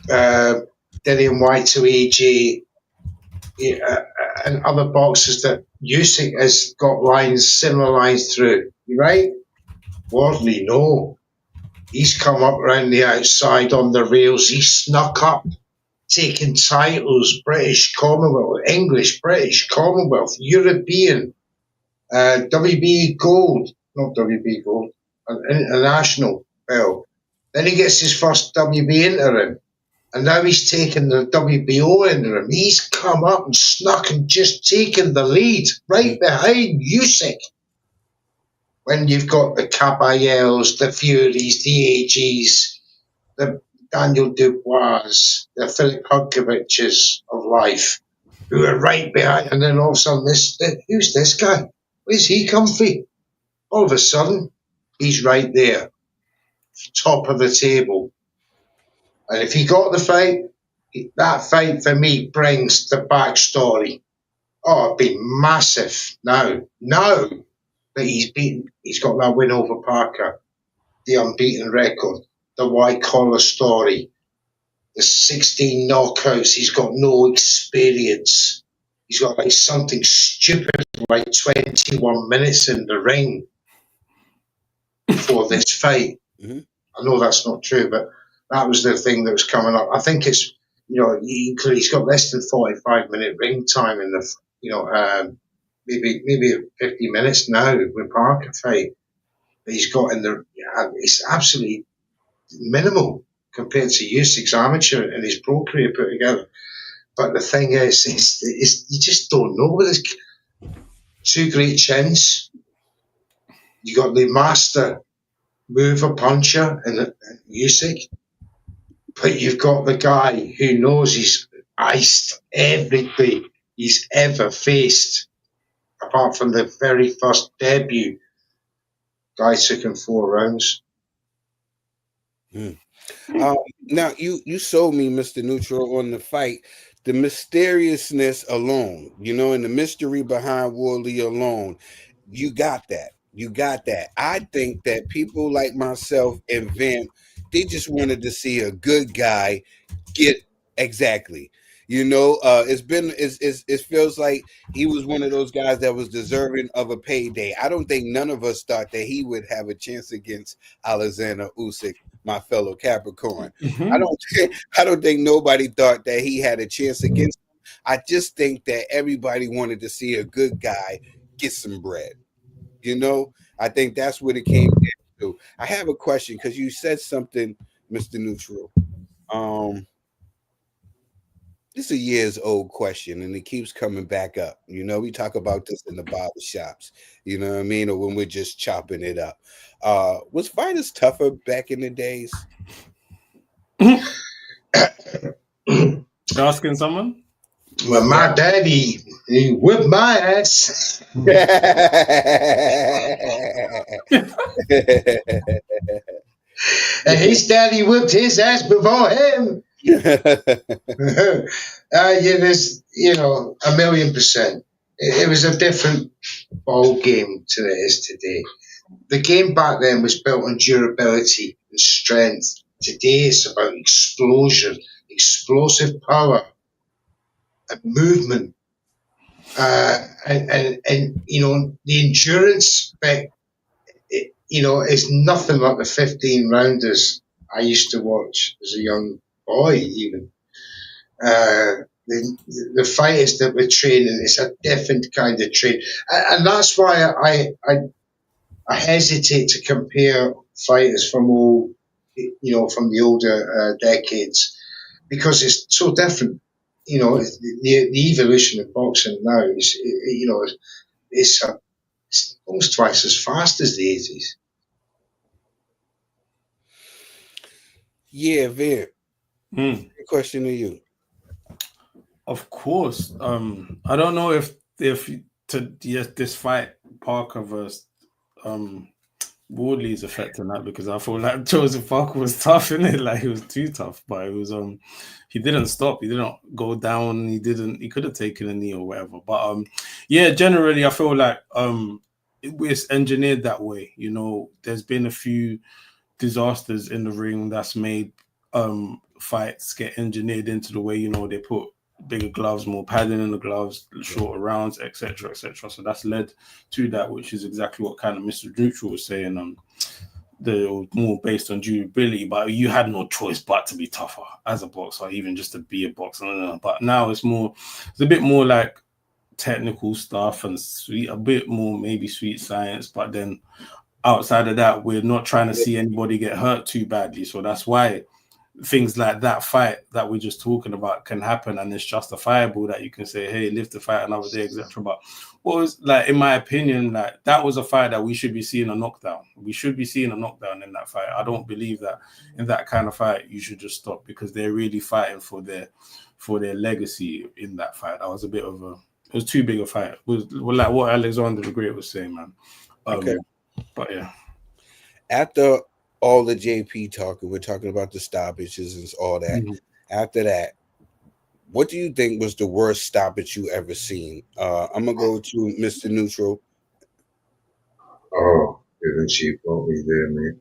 Dillian White to AJ and other boxers that Usyk has got similar lines through. Right? Wardley, no. He's come up around the outside on the rails. He snuck up, taking titles, British Commonwealth, English, British Commonwealth, European, WB Gold, not WB Gold, an international belt. Then he gets his first WB interim, and now he's taken the WBO interim. He's come up and snuck and just taken the lead right behind Usyk. When you've got the Caballels, the Furies, the AGs, the Daniel Dubois, the Philip Hudkoviches of life, who are right behind, and then all of a sudden, who's this guy? Where's he comfy? All of a sudden, he's right there, top of the table. And if he got the fight, that fight for me brings the backstory. Oh, it'd be massive now. But he's got that win over Parker, the unbeaten record, the white collar story. there's 16 knockouts. He's got no experience. He's got like something stupid like 21 minutes in the ring before this fight. Mm-hmm. I know that's not true, but that was the thing that was coming up. I think it's, he's got less than 45-minute ring time in the, maybe 50 minutes now with Parker fight that he's got in the. It's absolutely minimal compared to Usyk's amateur and his pro career put together. But the thing is, you just don't know with his two great chins. You got the master mover puncher in Usyk, but you've got the guy who knows he's iced everybody he's ever faced, apart from the very first debut. Guy took him 4 rounds. Now you sold me, Mr. Neutral, on the fight. The mysteriousness alone, and the mystery behind Woodley alone, you got that. You got that. I think that people like myself and Vamp, they just wanted to see a good guy get exactly. It feels like he was one of those guys that was deserving of a payday. I don't think none of us thought that he would have a chance against Alexander Usyk, my fellow Capricorn. Mhm. I don't think nobody thought that he had a chance against him. I just think that everybody wanted to see a good guy get some bread. I think that's what it came down to. I have a question because you said something, Mr. Neutral. This is a years old question and it keeps coming back up. We talk about this in the barber shops, you know what I mean? Or when we're just chopping it up. Was fighters tougher back in the days? You're asking someone? Well, my daddy, he whipped my ass. And his daddy whipped his ass before him. There's, 1,000,000%. It was a different ball game to it is today. The game back then was built on durability and strength. Today it's about explosion, explosive power, and movement. And the endurance spec, is nothing like the 15 rounders I used to watch as a young boy, even. The fighters that we're training, it's a different kind of train. And that's why I hesitate to compare fighters from from the older decades, because it's so different. The evolution of boxing now is, it's almost twice as fast as the 80s. Yeah, Vic. Mm. Question to you. Of course. I don't know if this fight, Parker versus Wardley, is affecting that, because I feel like Joseph Parker was tough, innit? Like, he was too tough, but it was he didn't stop, he didn't go down, he could have taken a knee or whatever. But yeah, generally I feel like it's engineered that way. There's been a few disasters in the ring that's made fights get engineered into the way, they put bigger gloves, more padding in the gloves, shorter rounds, etc., etc. So that's led to that, which is exactly what kind of Mr. Neutral was saying. They're more based on durability, but you had no choice but to be tougher as a boxer, even just to be a boxer. But now it's a bit more like technical stuff and a bit more maybe sweet science. But then outside of that, we're not trying to see anybody get hurt too badly. So that's why things like that fight that we're just talking about can happen, and it's justifiable that you can say, hey, live to fight another day, etc. But what was, like, in my opinion, like, that was a fight that we should be seeing a knockdown. We should be seeing a knockdown in that fight. I don't believe that in that kind of fight you should just stop, because they're really fighting for their legacy in that fight. That was it was too big a fight. It was like what Alexander the Great was saying, man. Okay. But yeah. After all the JP talking, we're talking about the stoppages and all that. Mm-hmm. After that, what do you think was the worst stoppage you ever seen? I'm gonna go to Mr. Neutral. Oh, didn't she put me there, man?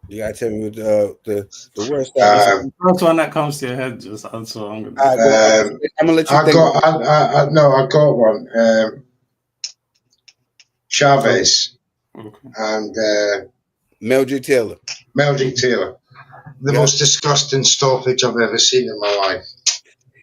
You gotta tell me what the worst It's stoppage. the first one that comes to your head. Just answer. I'm gonna. All right, go. I'm gonna let you think. I got one. Chavez Okay. and Mildred Taylor. Meldrick Taylor. The Yeah. most disgusting stoppage I've ever seen in my life.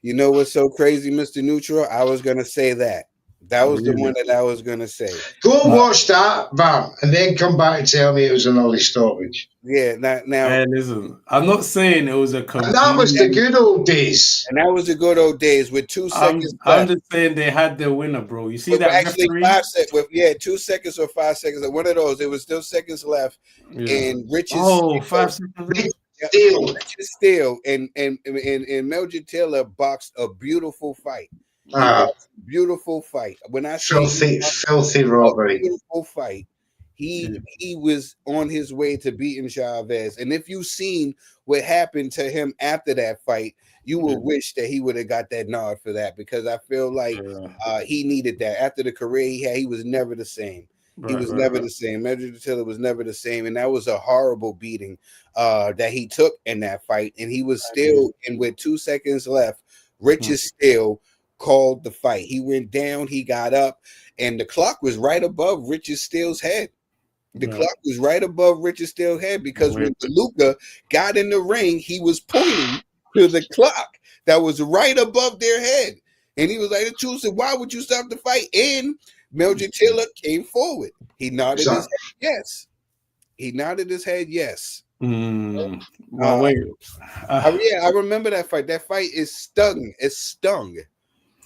You know what's so crazy, Mr. Neutral? I was gonna say that. That was the Really? one that I was gonna say. Go and watch that, Bam, and then come back and tell me it was an Ollie stoppage. Yeah. Now, Hey, listen. I'm not saying it was a And that was the complete. good old days. and that was the good old days with 2 seconds I'm left. just saying they had their winner, bro. You see With that actually referee? 5 seconds. With 2 seconds or 5 seconds. One of those. There was still seconds left, Yeah. and Rich's Oh, 5 seconds. left. Deal. Rich's Steele and Mildred Taylor boxed a beautiful fight. He boxed a beautiful fight. When I say Filthy a robbery. beautiful fight. He was on his way to beating Chavez. And if you've seen what happened to him after that fight, you will wish that he would have got that nod for that, because I feel like he needed that. After the career he had, he was never the same. He was never the same. Mildred Taylor was never the same. And that was a horrible beating that he took in that fight. And he was still, and with 2 seconds left, Richard still called the fight. He went down, he got up, and the clock was right above Richard Steele's head. The clock was right above Richard Steele's head, because when DeLuca got in the ring, he was pointing to the clock that was right above their head. And he was like, the truth said, why would you stop the fight? And Mildred Taylor came forward. He nodded his head yes. He nodded his head yes. Well, wait. I remember that fight. That fight is stung. It's stung.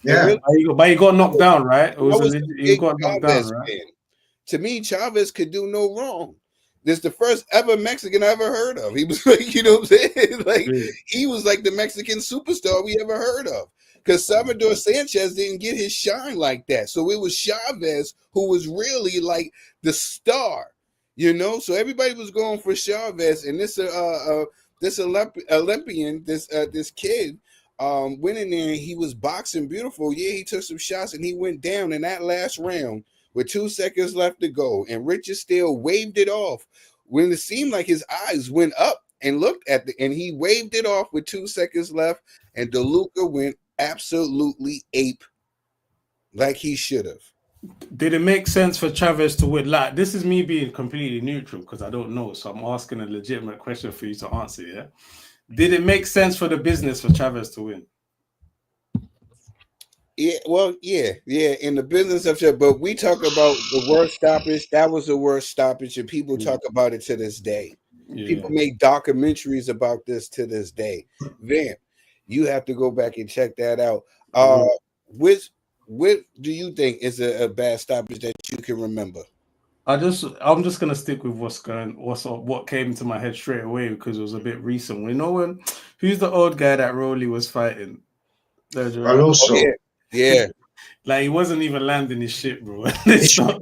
Yeah. But he got knocked down, right? He got knocked down, Chavez right? fan. To me, Chavez could do no wrong. This is the first ever Mexican I ever heard of. He was like, you know what I'm saying? Like, he was like the Mexican superstar we ever heard of. Because Salvador Sanchez didn't get his shine like that. So it was Chavez who was really like the star, you know? So everybody was going for Chavez. And this Olympian, this kid, went in there and he was boxing beautiful. Yeah, he took some shots and he went down in that last round with 2 seconds left to go. And Richard Steele waved it off when it seemed like his eyes went up and looked at and he waved it off with 2 seconds left. And DeLuca went absolutely ape like he should have. Did it make sense for Chavez to win? Like, this is me being completely neutral because I don't know. So I'm asking a legitimate question for you to answer, yeah? Did it make sense for the business for Chavez to win? Yeah, well, yeah, in the business of shit. But we talk about the worst stoppage. That was the worst stoppage, and people talk about it to this day. People make documentaries about this to this day. Vamp, you have to go back and check that out. What do you think is a bad stoppage that you can remember? I'm just gonna stick with what came to my head straight away because it was a bit recent. We know who's the old guy that Rowley was fighting? Alonso. Yeah. Like, he wasn't even landing his shit, bro. Ishmael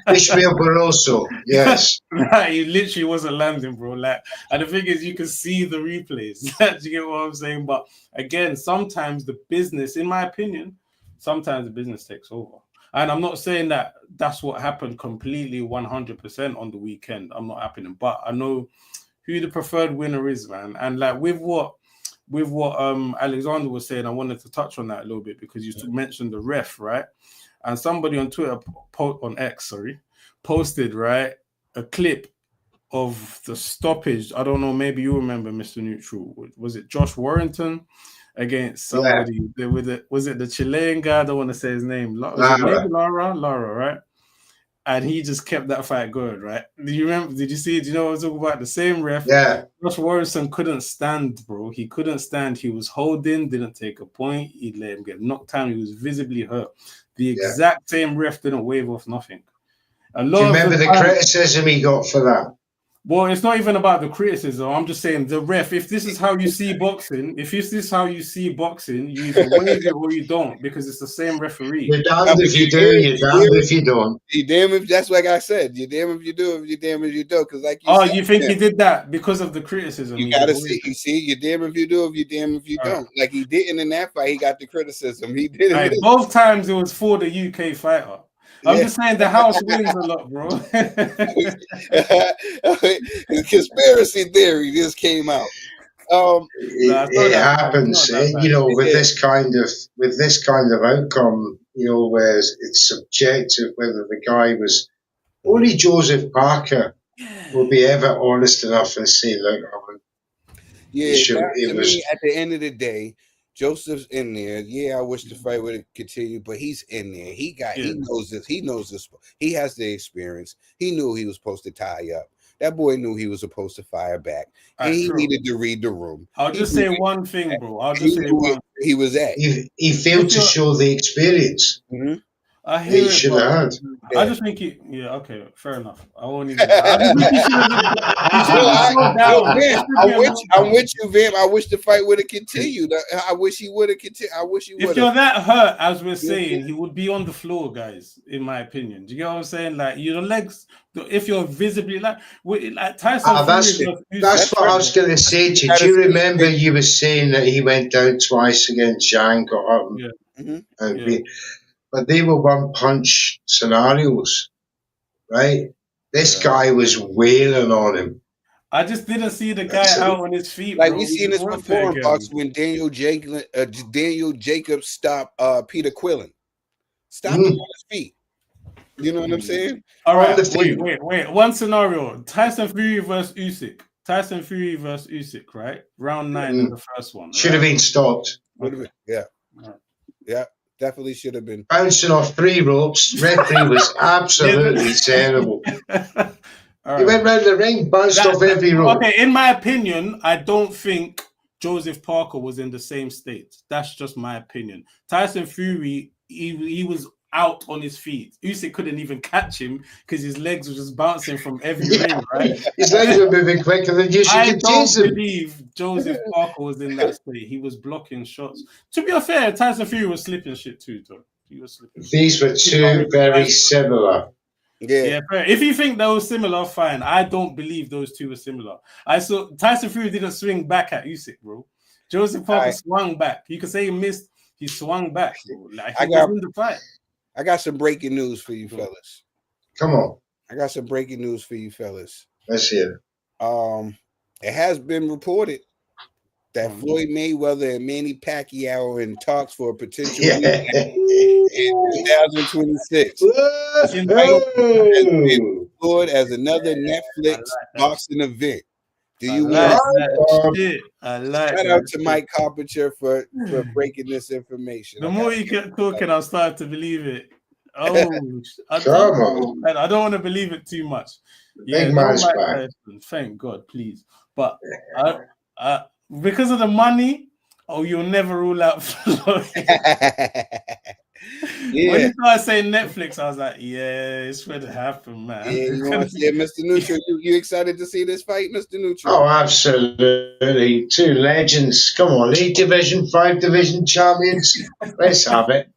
Barroso, yes. Like, he literally wasn't landing, bro. Like, and the thing is, you can see the replays. Do you get what I'm saying? But again, sometimes the business, in my opinion, sometimes the business takes over. And I'm not saying that that's what happened completely 100% on the weekend. I'm not happening, but I know who the preferred winner is, man. And like with what Alexander was saying, I wanted to touch on that a little bit because you mentioned the ref, right? And somebody on Twitter, on X, posted, right, a clip of the stoppage. I don't know, maybe you remember, Mr. Neutral. Was it Josh Warrington against somebody? Was it the Chilean guy? I don't want to say his name. Lara, right? And he just kept that fight going, right? Did you remember? Did you see? Do you know what I'm talking about? The same ref. Yeah. Josh Warrington couldn't stand, bro. He couldn't stand. He was holding, didn't take a point. He let him get knocked down. He was visibly hurt. The exact same ref didn't wave off nothing. Do you remember the criticism he got for that? Well, it's not even about the criticism. I'm just saying the ref, if this is how you see boxing, you either wave it or you don't, because it's the same referee. You're damned if you do, you're damned if you don't. You damn if that's like I said. You damn if you do, you damn if you don't. Because like you said, you think he did that because of the criticism? You gotta see. You see, you damn if you do, you damn if you don't. Like he didn't in that fight. He got the criticism. He did it. Both times it was for the UK fighter. I'm just saying the house wins a lot, bro. The conspiracy theory just came out. It happens, you know, with this kind of outcome, you know, where it's subjective whether the guy was. Only Joseph Parker will be ever honest enough and say, look, to me, at the end of the day, Joseph's in there. Yeah, I wish the fight would have continued, but he's in there. He knows this. He knows this. He has the experience. He knew he was supposed to tie up. That boy knew he was supposed to fire back, and he needed to read the room. I'll just say one thing, bro. I'll just say one. He was at. He failed to show the experience. Mm-hmm. I hear he should have had. I just think okay, fair enough. I won't even. I'm with you, Vim. I wish the fight would have continued. I wish he would have continued. I wish he would. If you're that hurt, as we're saying, he would be on the floor, guys. In my opinion, do you get what I'm saying? Like your legs, if you're visibly like Tyson. That's what I was going to say to you. Do you remember you were saying that he went down twice against Zhang, got up, but they were one-punch scenarios, right? This guy was wailing on him. I just didn't see the guy out on his feet. Like we've seen this before in boxing when Daniel Jacobs stopped Peter Quillen. Stopped him on his feet. You know what I'm saying? All right, wait. One scenario. Tyson Fury versus Usyk. Tyson Fury versus Usyk, right? Round 9 in the first one. Should have been stopped. Yeah. Definitely should have been. Bouncing off 3 ropes. Referee was absolutely terrible. He went round the ring, bounced off every rope. Okay, in my opinion, I don't think Joseph Parker was in the same state. That's just my opinion. Tyson Fury, he was out on his feet. Usyk couldn't even catch him because his legs were just bouncing from every ring, right? His legs were moving quicker than Usyk could chase him. I don't believe Joseph Parker was in that state. He was blocking shots. To be fair, Tyson Fury was slipping shit too, though. He was slipping. These were two very similar. Yeah, fair. If you think they were similar, fine. I don't believe those two were similar. I saw Tyson Fury didn't swing back at Usyk, bro. Joseph Parker swung back. You could say he missed. He swung back, bro. Like he was in the fight. I got some breaking news for you fellas. Come on. I got some breaking news for you fellas. Let's hear it. It has been reported that Floyd Mayweather and Manny Pacquiao are in talks for a potential in 2026. Floyd as another Netflix boxing event. Do you want shit? I like shout out to Mike Carpenter for breaking this information. The more you kept talking, I'm starting to believe it. Oh, I don't want to believe it too much. Yeah, thank God, please. But I because of the money, you'll never rule out Floyd. When you started saying Netflix, I was like, yeah, it's going to happen, man. Yeah, you want to see it, Mr. Neutral? You excited to see this fight, Mr. Neutral? Oh, absolutely. 2 legends. Come on, 8 division, 5 division champions. Let's have it.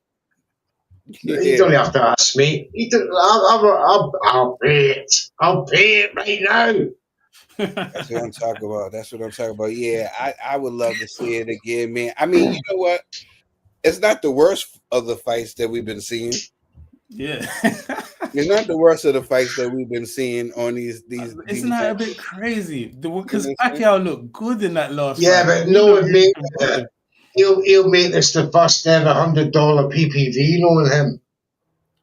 You don't have to ask me. I'll pay it. I'll pay it right now. That's what I'm talking about. Yeah, I would love to see it again, man. I mean, you know what? It's not the worst of the fights that we've been seeing. Yeah. It's not the worst of the fights that we've been seeing on these. Isn't that a bit crazy? Because Pacquiao looked good in that last fight. But no one made that. He'll make this the first ever $100 PPV knowing him.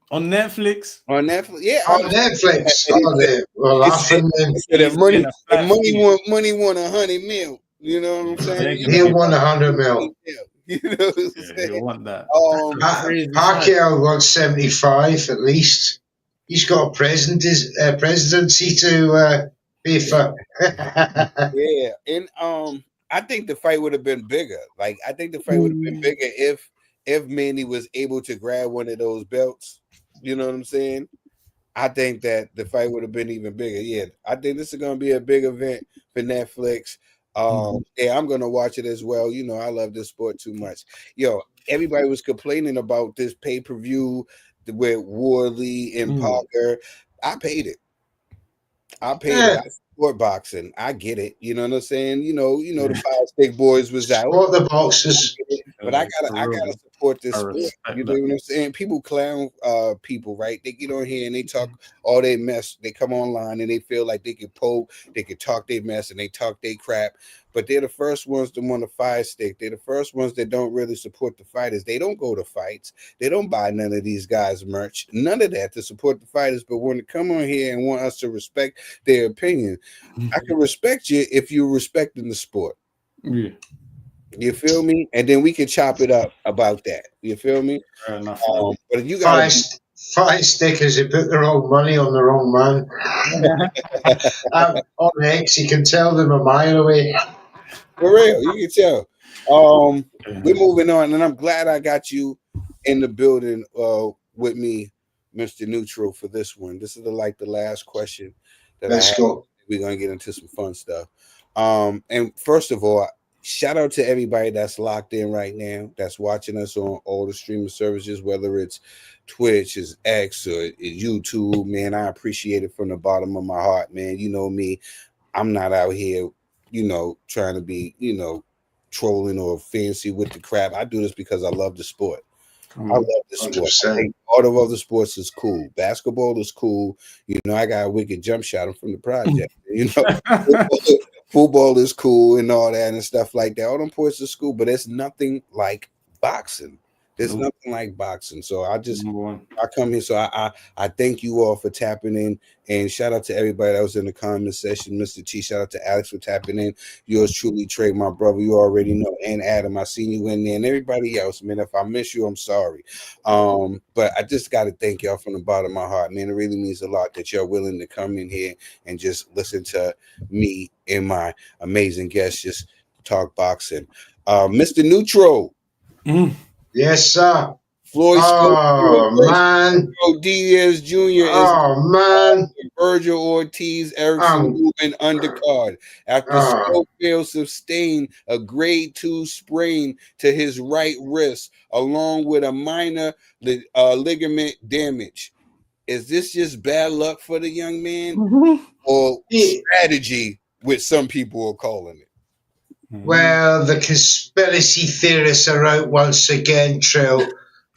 On Netflix? On Netflix, yeah. On Netflix. We're laughing. Money won 100 mil. You know what I'm saying? He won 100 mil. You know what I'm saying? You want that. Pacquiao wants 75 at least. He's got a presidency to pay for. Yeah, and I think the fight would have been bigger. Like I think the fight would have been bigger if Manny was able to grab one of those belts. You know what I'm saying? I think that the fight would have been even bigger. Yeah, I think this is going to be a big event for Netflix. Yeah, I'm gonna watch it as well. You know, I love this sport too much. Yo, everybody was complaining about this pay-per-view with Worley and Parker. I paid it. I support boxing. I get it. You know what I'm saying? You know, the 5 Stick Boys was out. Support the boxers. But I gotta support this I sport. respect You know that. what I'm saying? People clown people, right? They get on here and they talk all their mess. They come online and they feel like they can poke, they can talk their mess, and they talk their crap. But they're the first ones to want a fire stick. They're the first ones that don't really support the fighters. They don't go to fights. They don't buy none of these guys' merch. None of that to support the fighters. But when they come on here and want us to respect their opinion, I can respect you if you're respecting the sport. Yeah, You feel me? And then we can chop it up about that. You feel me? fair enough, man. But you got Five stickers who put their own money on the wrong man. On X, you can tell them a mile away. for real, you can tell. We're moving on, and I'm glad I got you in the building with me, Mr. Neutral, for this one. This is the last question that Let's I have. go. We're gonna get into some fun stuff. And first of all, shout out to everybody that's locked in right now, that's watching us on all the streaming services, whether it's Twitch, is X, or YouTube. Man, I appreciate it from the bottom of my heart, man. You know me, I'm not out here, trying to be, trolling or fancy with the crap. I do this because I love the sport. I love the sport. 100%. I think all of other sports is cool. Basketball is cool. I got a wicked jump shot. I'm from the project. Football is cool and all that and stuff like that. All them sports is cool, but it's nothing like boxing. There's nothing like boxing. So I come here. So I thank you all for tapping in, and shout out to everybody that was in the comment section. Mr. T, shout out to Alex for tapping in. Yours truly, Trey, my brother. You already know, and Adam. I seen you in there, and everybody else, man. If I miss you, I'm sorry. But I just got to thank y'all from the bottom of my heart, man. It really means a lot that you're willing to come in here and just listen to me and my amazing guests just talk boxing. Mr. Neutral. Yes, sir. Floyd man. Diaz Jr. Man. Virgil Ortiz, Erickson Rubin undercard. After Schofield sustained a grade 2 sprain to his right wrist, along with a minor ligament damage. Is this just bad luck for the young man, or strategy, which some people are calling it? Well, the conspiracy theorists are out once again, Trill.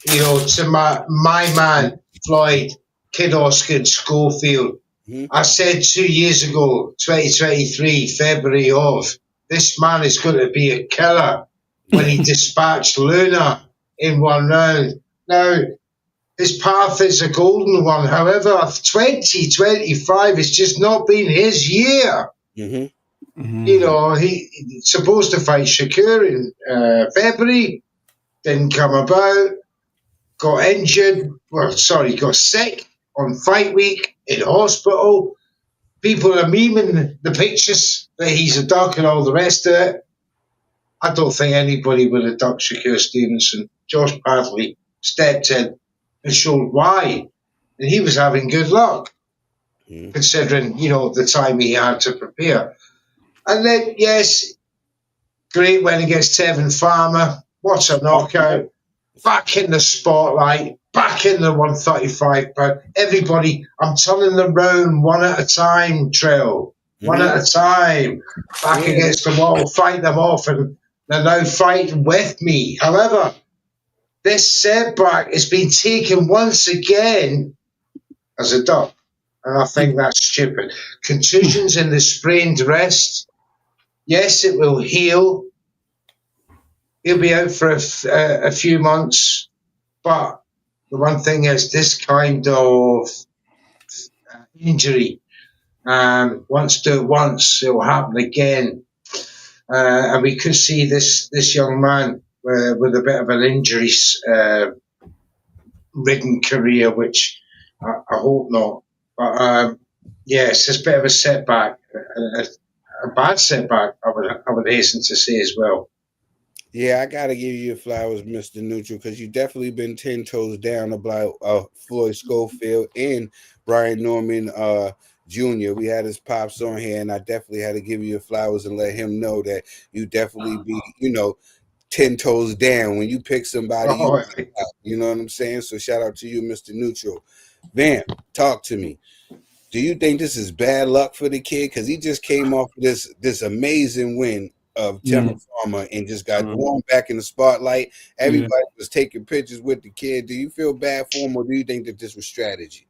To my man, Floyd, Kid Oscar Schofield. I said 2 years ago, 2023, February of, this man is going to be a killer when he dispatched Luna in one round. Now, his path is a golden one. However, 2025 has just not been his year. He's supposed to fight Shakur in February, didn't come about, got injured, got sick on fight week in hospital. People are memeing the pictures that he's a duck and all the rest of it. I don't think anybody would have ducked Shakur Stevenson. Josh Padley stepped in and showed why. And he was having good luck, considering, the time he had to prepare. And then, yes, great win against Tevin Farmer. What a knockout. Back in the spotlight, back in the 135 pound. Everybody, I'm turning them round one at a time, Trill. One at a time. Back against the wall, fight them off, and they're now fighting with me. However, this setback has been taken once again as a duck. And I think that's stupid. Contusions in the sprained wrist. Yes, it will heal. He'll be out for a few months. But the one thing is, this kind of injury, once do it once, it will happen again. And we could see this young man with a bit of an injury-ridden career, which I hope not. But yes, it's a bit of a setback, a bad setback, I would hasten to say as well. Yeah, I gotta give you your flowers, Mr. Neutral, because you definitely been 10 toes down about Floyd Schofield and Brian Norman Jr. We had his pops on here, and I definitely had to give you your flowers and let him know that you definitely be, 10 toes down when you pick somebody. You know what I'm saying? So shout out to you, Mr. Neutral. Vamp, talk to me. Do you think this is bad luck for the kid? Because he just came off this amazing win of Timber Farmer and just got thrown back in the spotlight. Everybody was taking pictures with the kid. Do you feel bad for him, or do you think that this was strategy?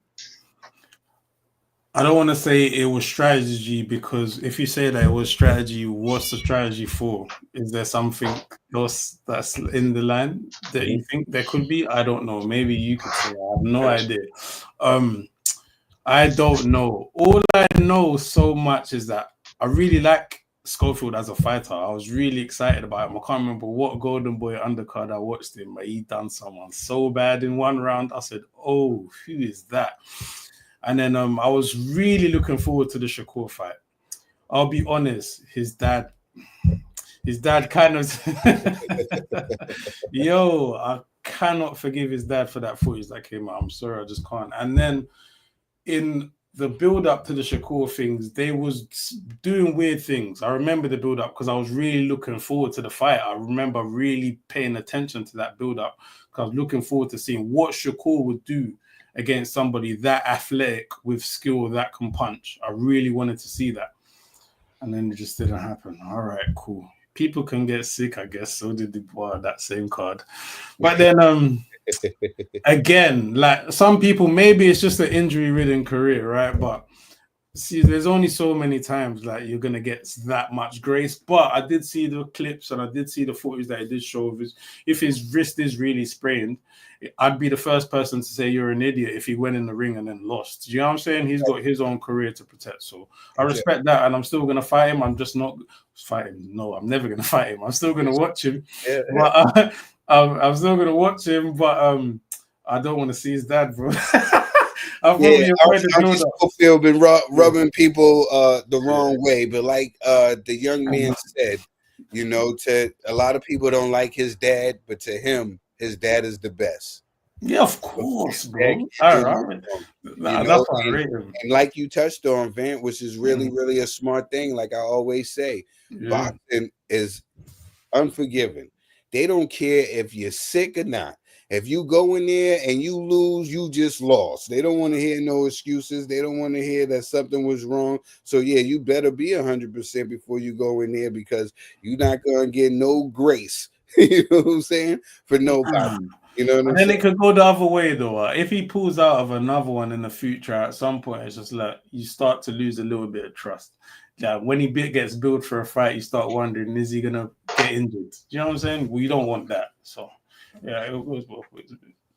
I don't want to say it was strategy, because if you say that it was strategy, what's the strategy for? Is there something else that's in the line that you think there could be? I don't know. Maybe you could say. I have no idea. I don't know. All I know so much is that I really like Schofield as a fighter. I was really excited about him. I can't remember what Golden Boy undercard I watched him, but he done someone so bad in one round. I said, "Oh, who is that?" And then I was really looking forward to the Shakur fight. I'll be honest, his dad kind of I cannot forgive his dad for that footage that came out. I'm sorry, I just can't. And then in the build-up to the Shakur things, they was doing weird things. I remember the build-up because I was really looking forward to the fight. I remember really paying attention to that build-up because I was looking forward to seeing what Shakur would do against somebody that athletic with skill that can punch. I really wanted to see that. And then it just didn't happen. All right, cool. People can get sick, I guess. So did Dubois, that same card. But then again, like some people, maybe it's just an injury-ridden career, right? But see, there's only so many times like you're gonna get that much grace. But I did see the clips and I did see the footage that it did show. If his wrist is really sprained, I'd be the first person to say you're an idiot if he went in the ring and then lost. Do you know what I'm saying? He's got his own career to protect. So I respect that, and I'm still gonna fight him. I'm just not fighting. No, I'm never gonna fight him. I'm still gonna watch him. But I'm still gonna watch him, but I don't want to see his dad, bro. I'm just feel been rubbing people the wrong way, but like the young man said, you know, to a lot of people don't like his dad, but to him, his dad is the best. Yeah, of course, bro. All right. That's why I rate him. And like you touched on, Vant, which is really, really a smart thing. Like I always say, boxing is unforgiving. They don't care if you're sick or not. If you go in there and you lose, you just lost. They don't want to hear no excuses. They don't want to hear that something was wrong. So, yeah, you better be 100% before you go in there, because you're not going to get no grace, you know what I'm saying, for nobody. You know what I'm saying? Then it could go the other way, though. If he pulls out of another one in the future, at some point, it's just like you start to lose a little bit of trust. Yeah, when he gets built for a fight, you start wondering, is he going to get injured? You know what I'm saying? Well, you don't want that, so... Yeah, it goes both ways.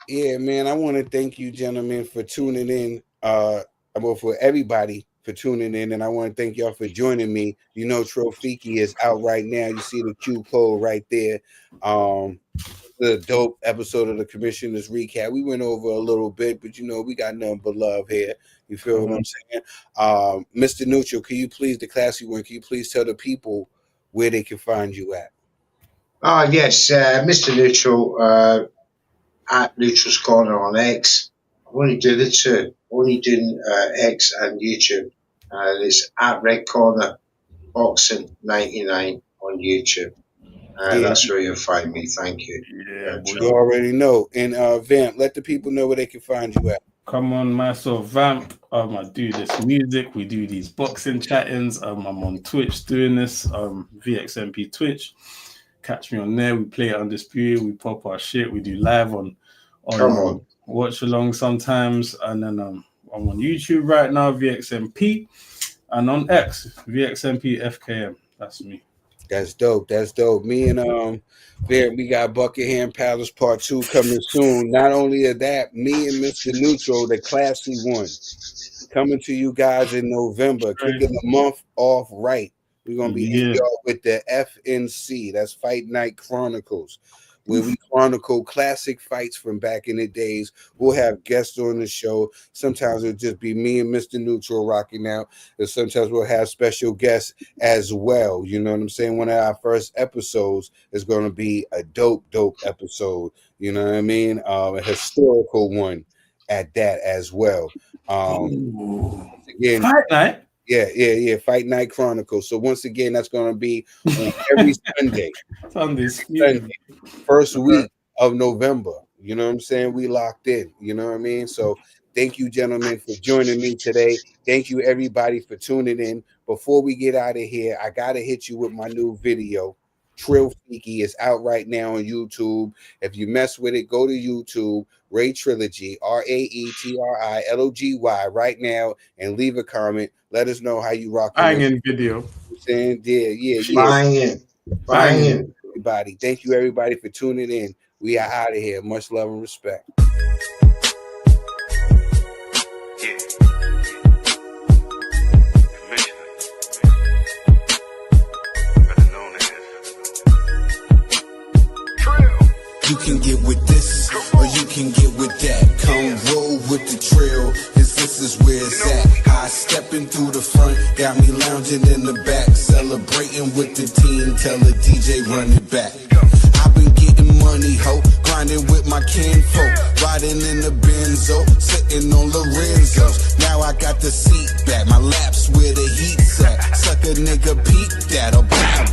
Yeah, man. I want to thank you, gentlemen, for tuning in. Well, for everybody for tuning in, and I want to thank y'all for joining me. You know, Trofiki is out right now. You see the Q code right there. The dope episode of the Commissioner's Recap. We went over a little bit, but you know, we got nothing but love here. You feel what I'm saying? Mr. Neutral, can you please, the classy one, can you please tell the people where they can find you at? Yes, Mr. Neutral at Neutral's Corner on X. I only do the two. Only doing X and YouTube. It's at Red Corner Boxing 99 on YouTube. That's where you'll find me. Thank you. Yeah, you already know. And Vamp, let the people know where they can find you at. Come on, myself, Vamp. I do this music. We do these boxing chattings. I'm on Twitch doing this. VXMP Twitch. Catch me on there. We play Undisputed. We pop our shit. We do live on watch along sometimes. And then I'm on YouTube right now, VXMP, and on X, VXMP FKM. That's me. That's dope. That's dope. Me and we got Buckingham Palace Part 2 coming soon. Not only of that, me and Mr. Neutral, the classy one, coming to you guys in November, kicking the month off right. We're going to be in y'all with the FNC. That's Fight Night Chronicles, where we chronicle classic fights from back in the days. We'll have guests on the show. Sometimes it'll just be me and Mr. Neutral rocking out. And sometimes we'll have special guests as well. You know what I'm saying? One of our first episodes is going to be a dope episode. You know what I mean? A historical one at that as well. Again, Fight Night? Yeah. Fight Night Chronicles. So once again, that's going to be on every Sunday. Sunday, first week of November. You know what I'm saying? We locked in. You know what I mean? So Thank you, gentlemen, for joining me today. Thank you, everybody, for tuning in. Before we get out of here, I got to hit you with my new video. Trill is out right now on YouTube. If you mess with it, go to YouTube, Rae Trilogy, RAETRILOGY right now, and leave a comment. Let us know how you rock. Banging video. Saying, yeah. Banging. Everybody, thank you, everybody, for tuning in. We are out of here. Much love and respect. You can get with this, or you can get with that. Come roll with the Trill, cause this is where it's at. High stepping through the front, got me lounging in the back. Celebrating with the team, tell the DJ run it back. I've been getting money, ho, grinding with my kinfolk. Riding in the Benzo, sitting on Lorenzo's. Now I got the seat back, my lap's where the heat's at. Suck a nigga, peep that, or bow,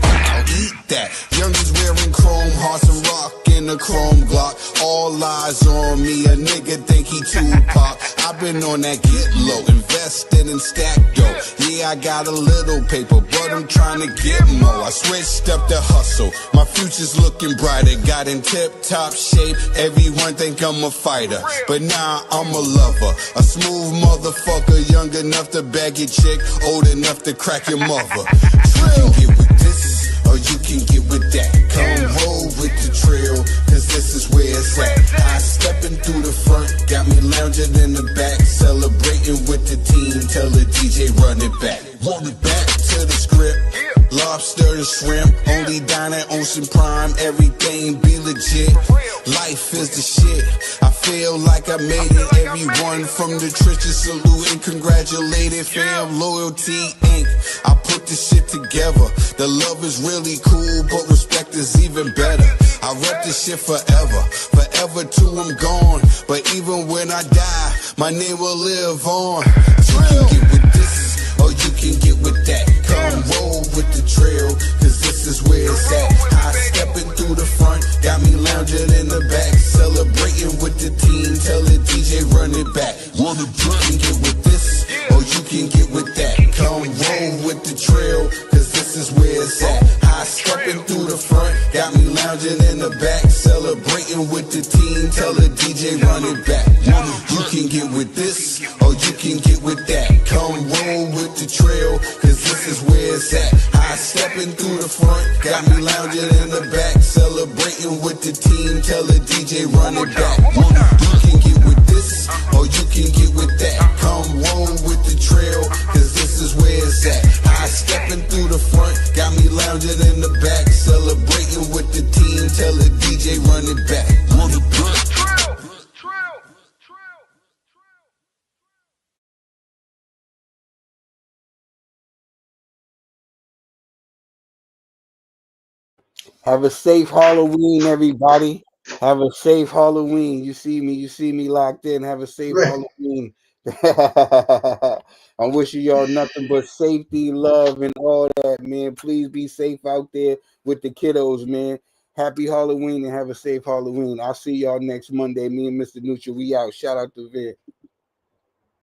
eat that. Youngest wearing chrome hearts and rock in the chrome Glock. All eyes on me, a nigga think he Tupac. I've been on that get low, invested in stack dough. Yeah, I got a little paper, but I'm trying to get more. I switched up the hustle, my future's looking brighter. Got in tip-top shape, everyone think I'm a fighter, but nah, I'm a lover. A smooth motherfucker, young enough to bag your chick, old enough to crack your mother. You can get with this, or you can get with that. Come roll with the Trill, cause this is where it's at. High stepping through the front, got me lounging in the back. Celebrating with the team, tell the DJ run it back. Run it back to the script. Lobster and shrimp, only dine at Ocean Prime. Everything be legit. Life is the shit. I feel like I made it. Everyone from the trenches salute and congratulated. Fam, loyalty, Inc. I put this shit together. The love is really cool, but respect is even better. I rep this shit forever, forever till I'm gone. But even when I die, my name will live on. You can get with this, or you can get with that. Come roll with the Trill, cause this is where it's at. High stepping through the front, got me lounging in the back. Celebrating with the team, tell the DJ run it back. You can get with this, or you can get with that. Come roll with the Trill, cause this is where it's at. High stepping through the front, got me lounging in the back. Celebrating with the team, tell the DJ run it back. You can get with this, or you can get with that. Come roll with the Trill, cause this is where it's at. High stepping through the front, got me lounging in the back. Celebrating with the team, tell the DJ run it back. You can get with this, or you can get with that. Come roll with the Trill, cause this is where it's at. High stepping through the front, got me lounging in the back. Celebrating with the team, tell the DJ run it back. Run it back. Have a safe Halloween, everybody. Have a safe Halloween. You see me locked in. Have a safe Halloween. I'm wishing y'all nothing but safety, love, and all that, man. Please be safe out there with the kiddos, man. Happy Halloween and have a safe Halloween. I'll see y'all next Monday. Me and Mr. Nutra, we out. Shout out to Vin.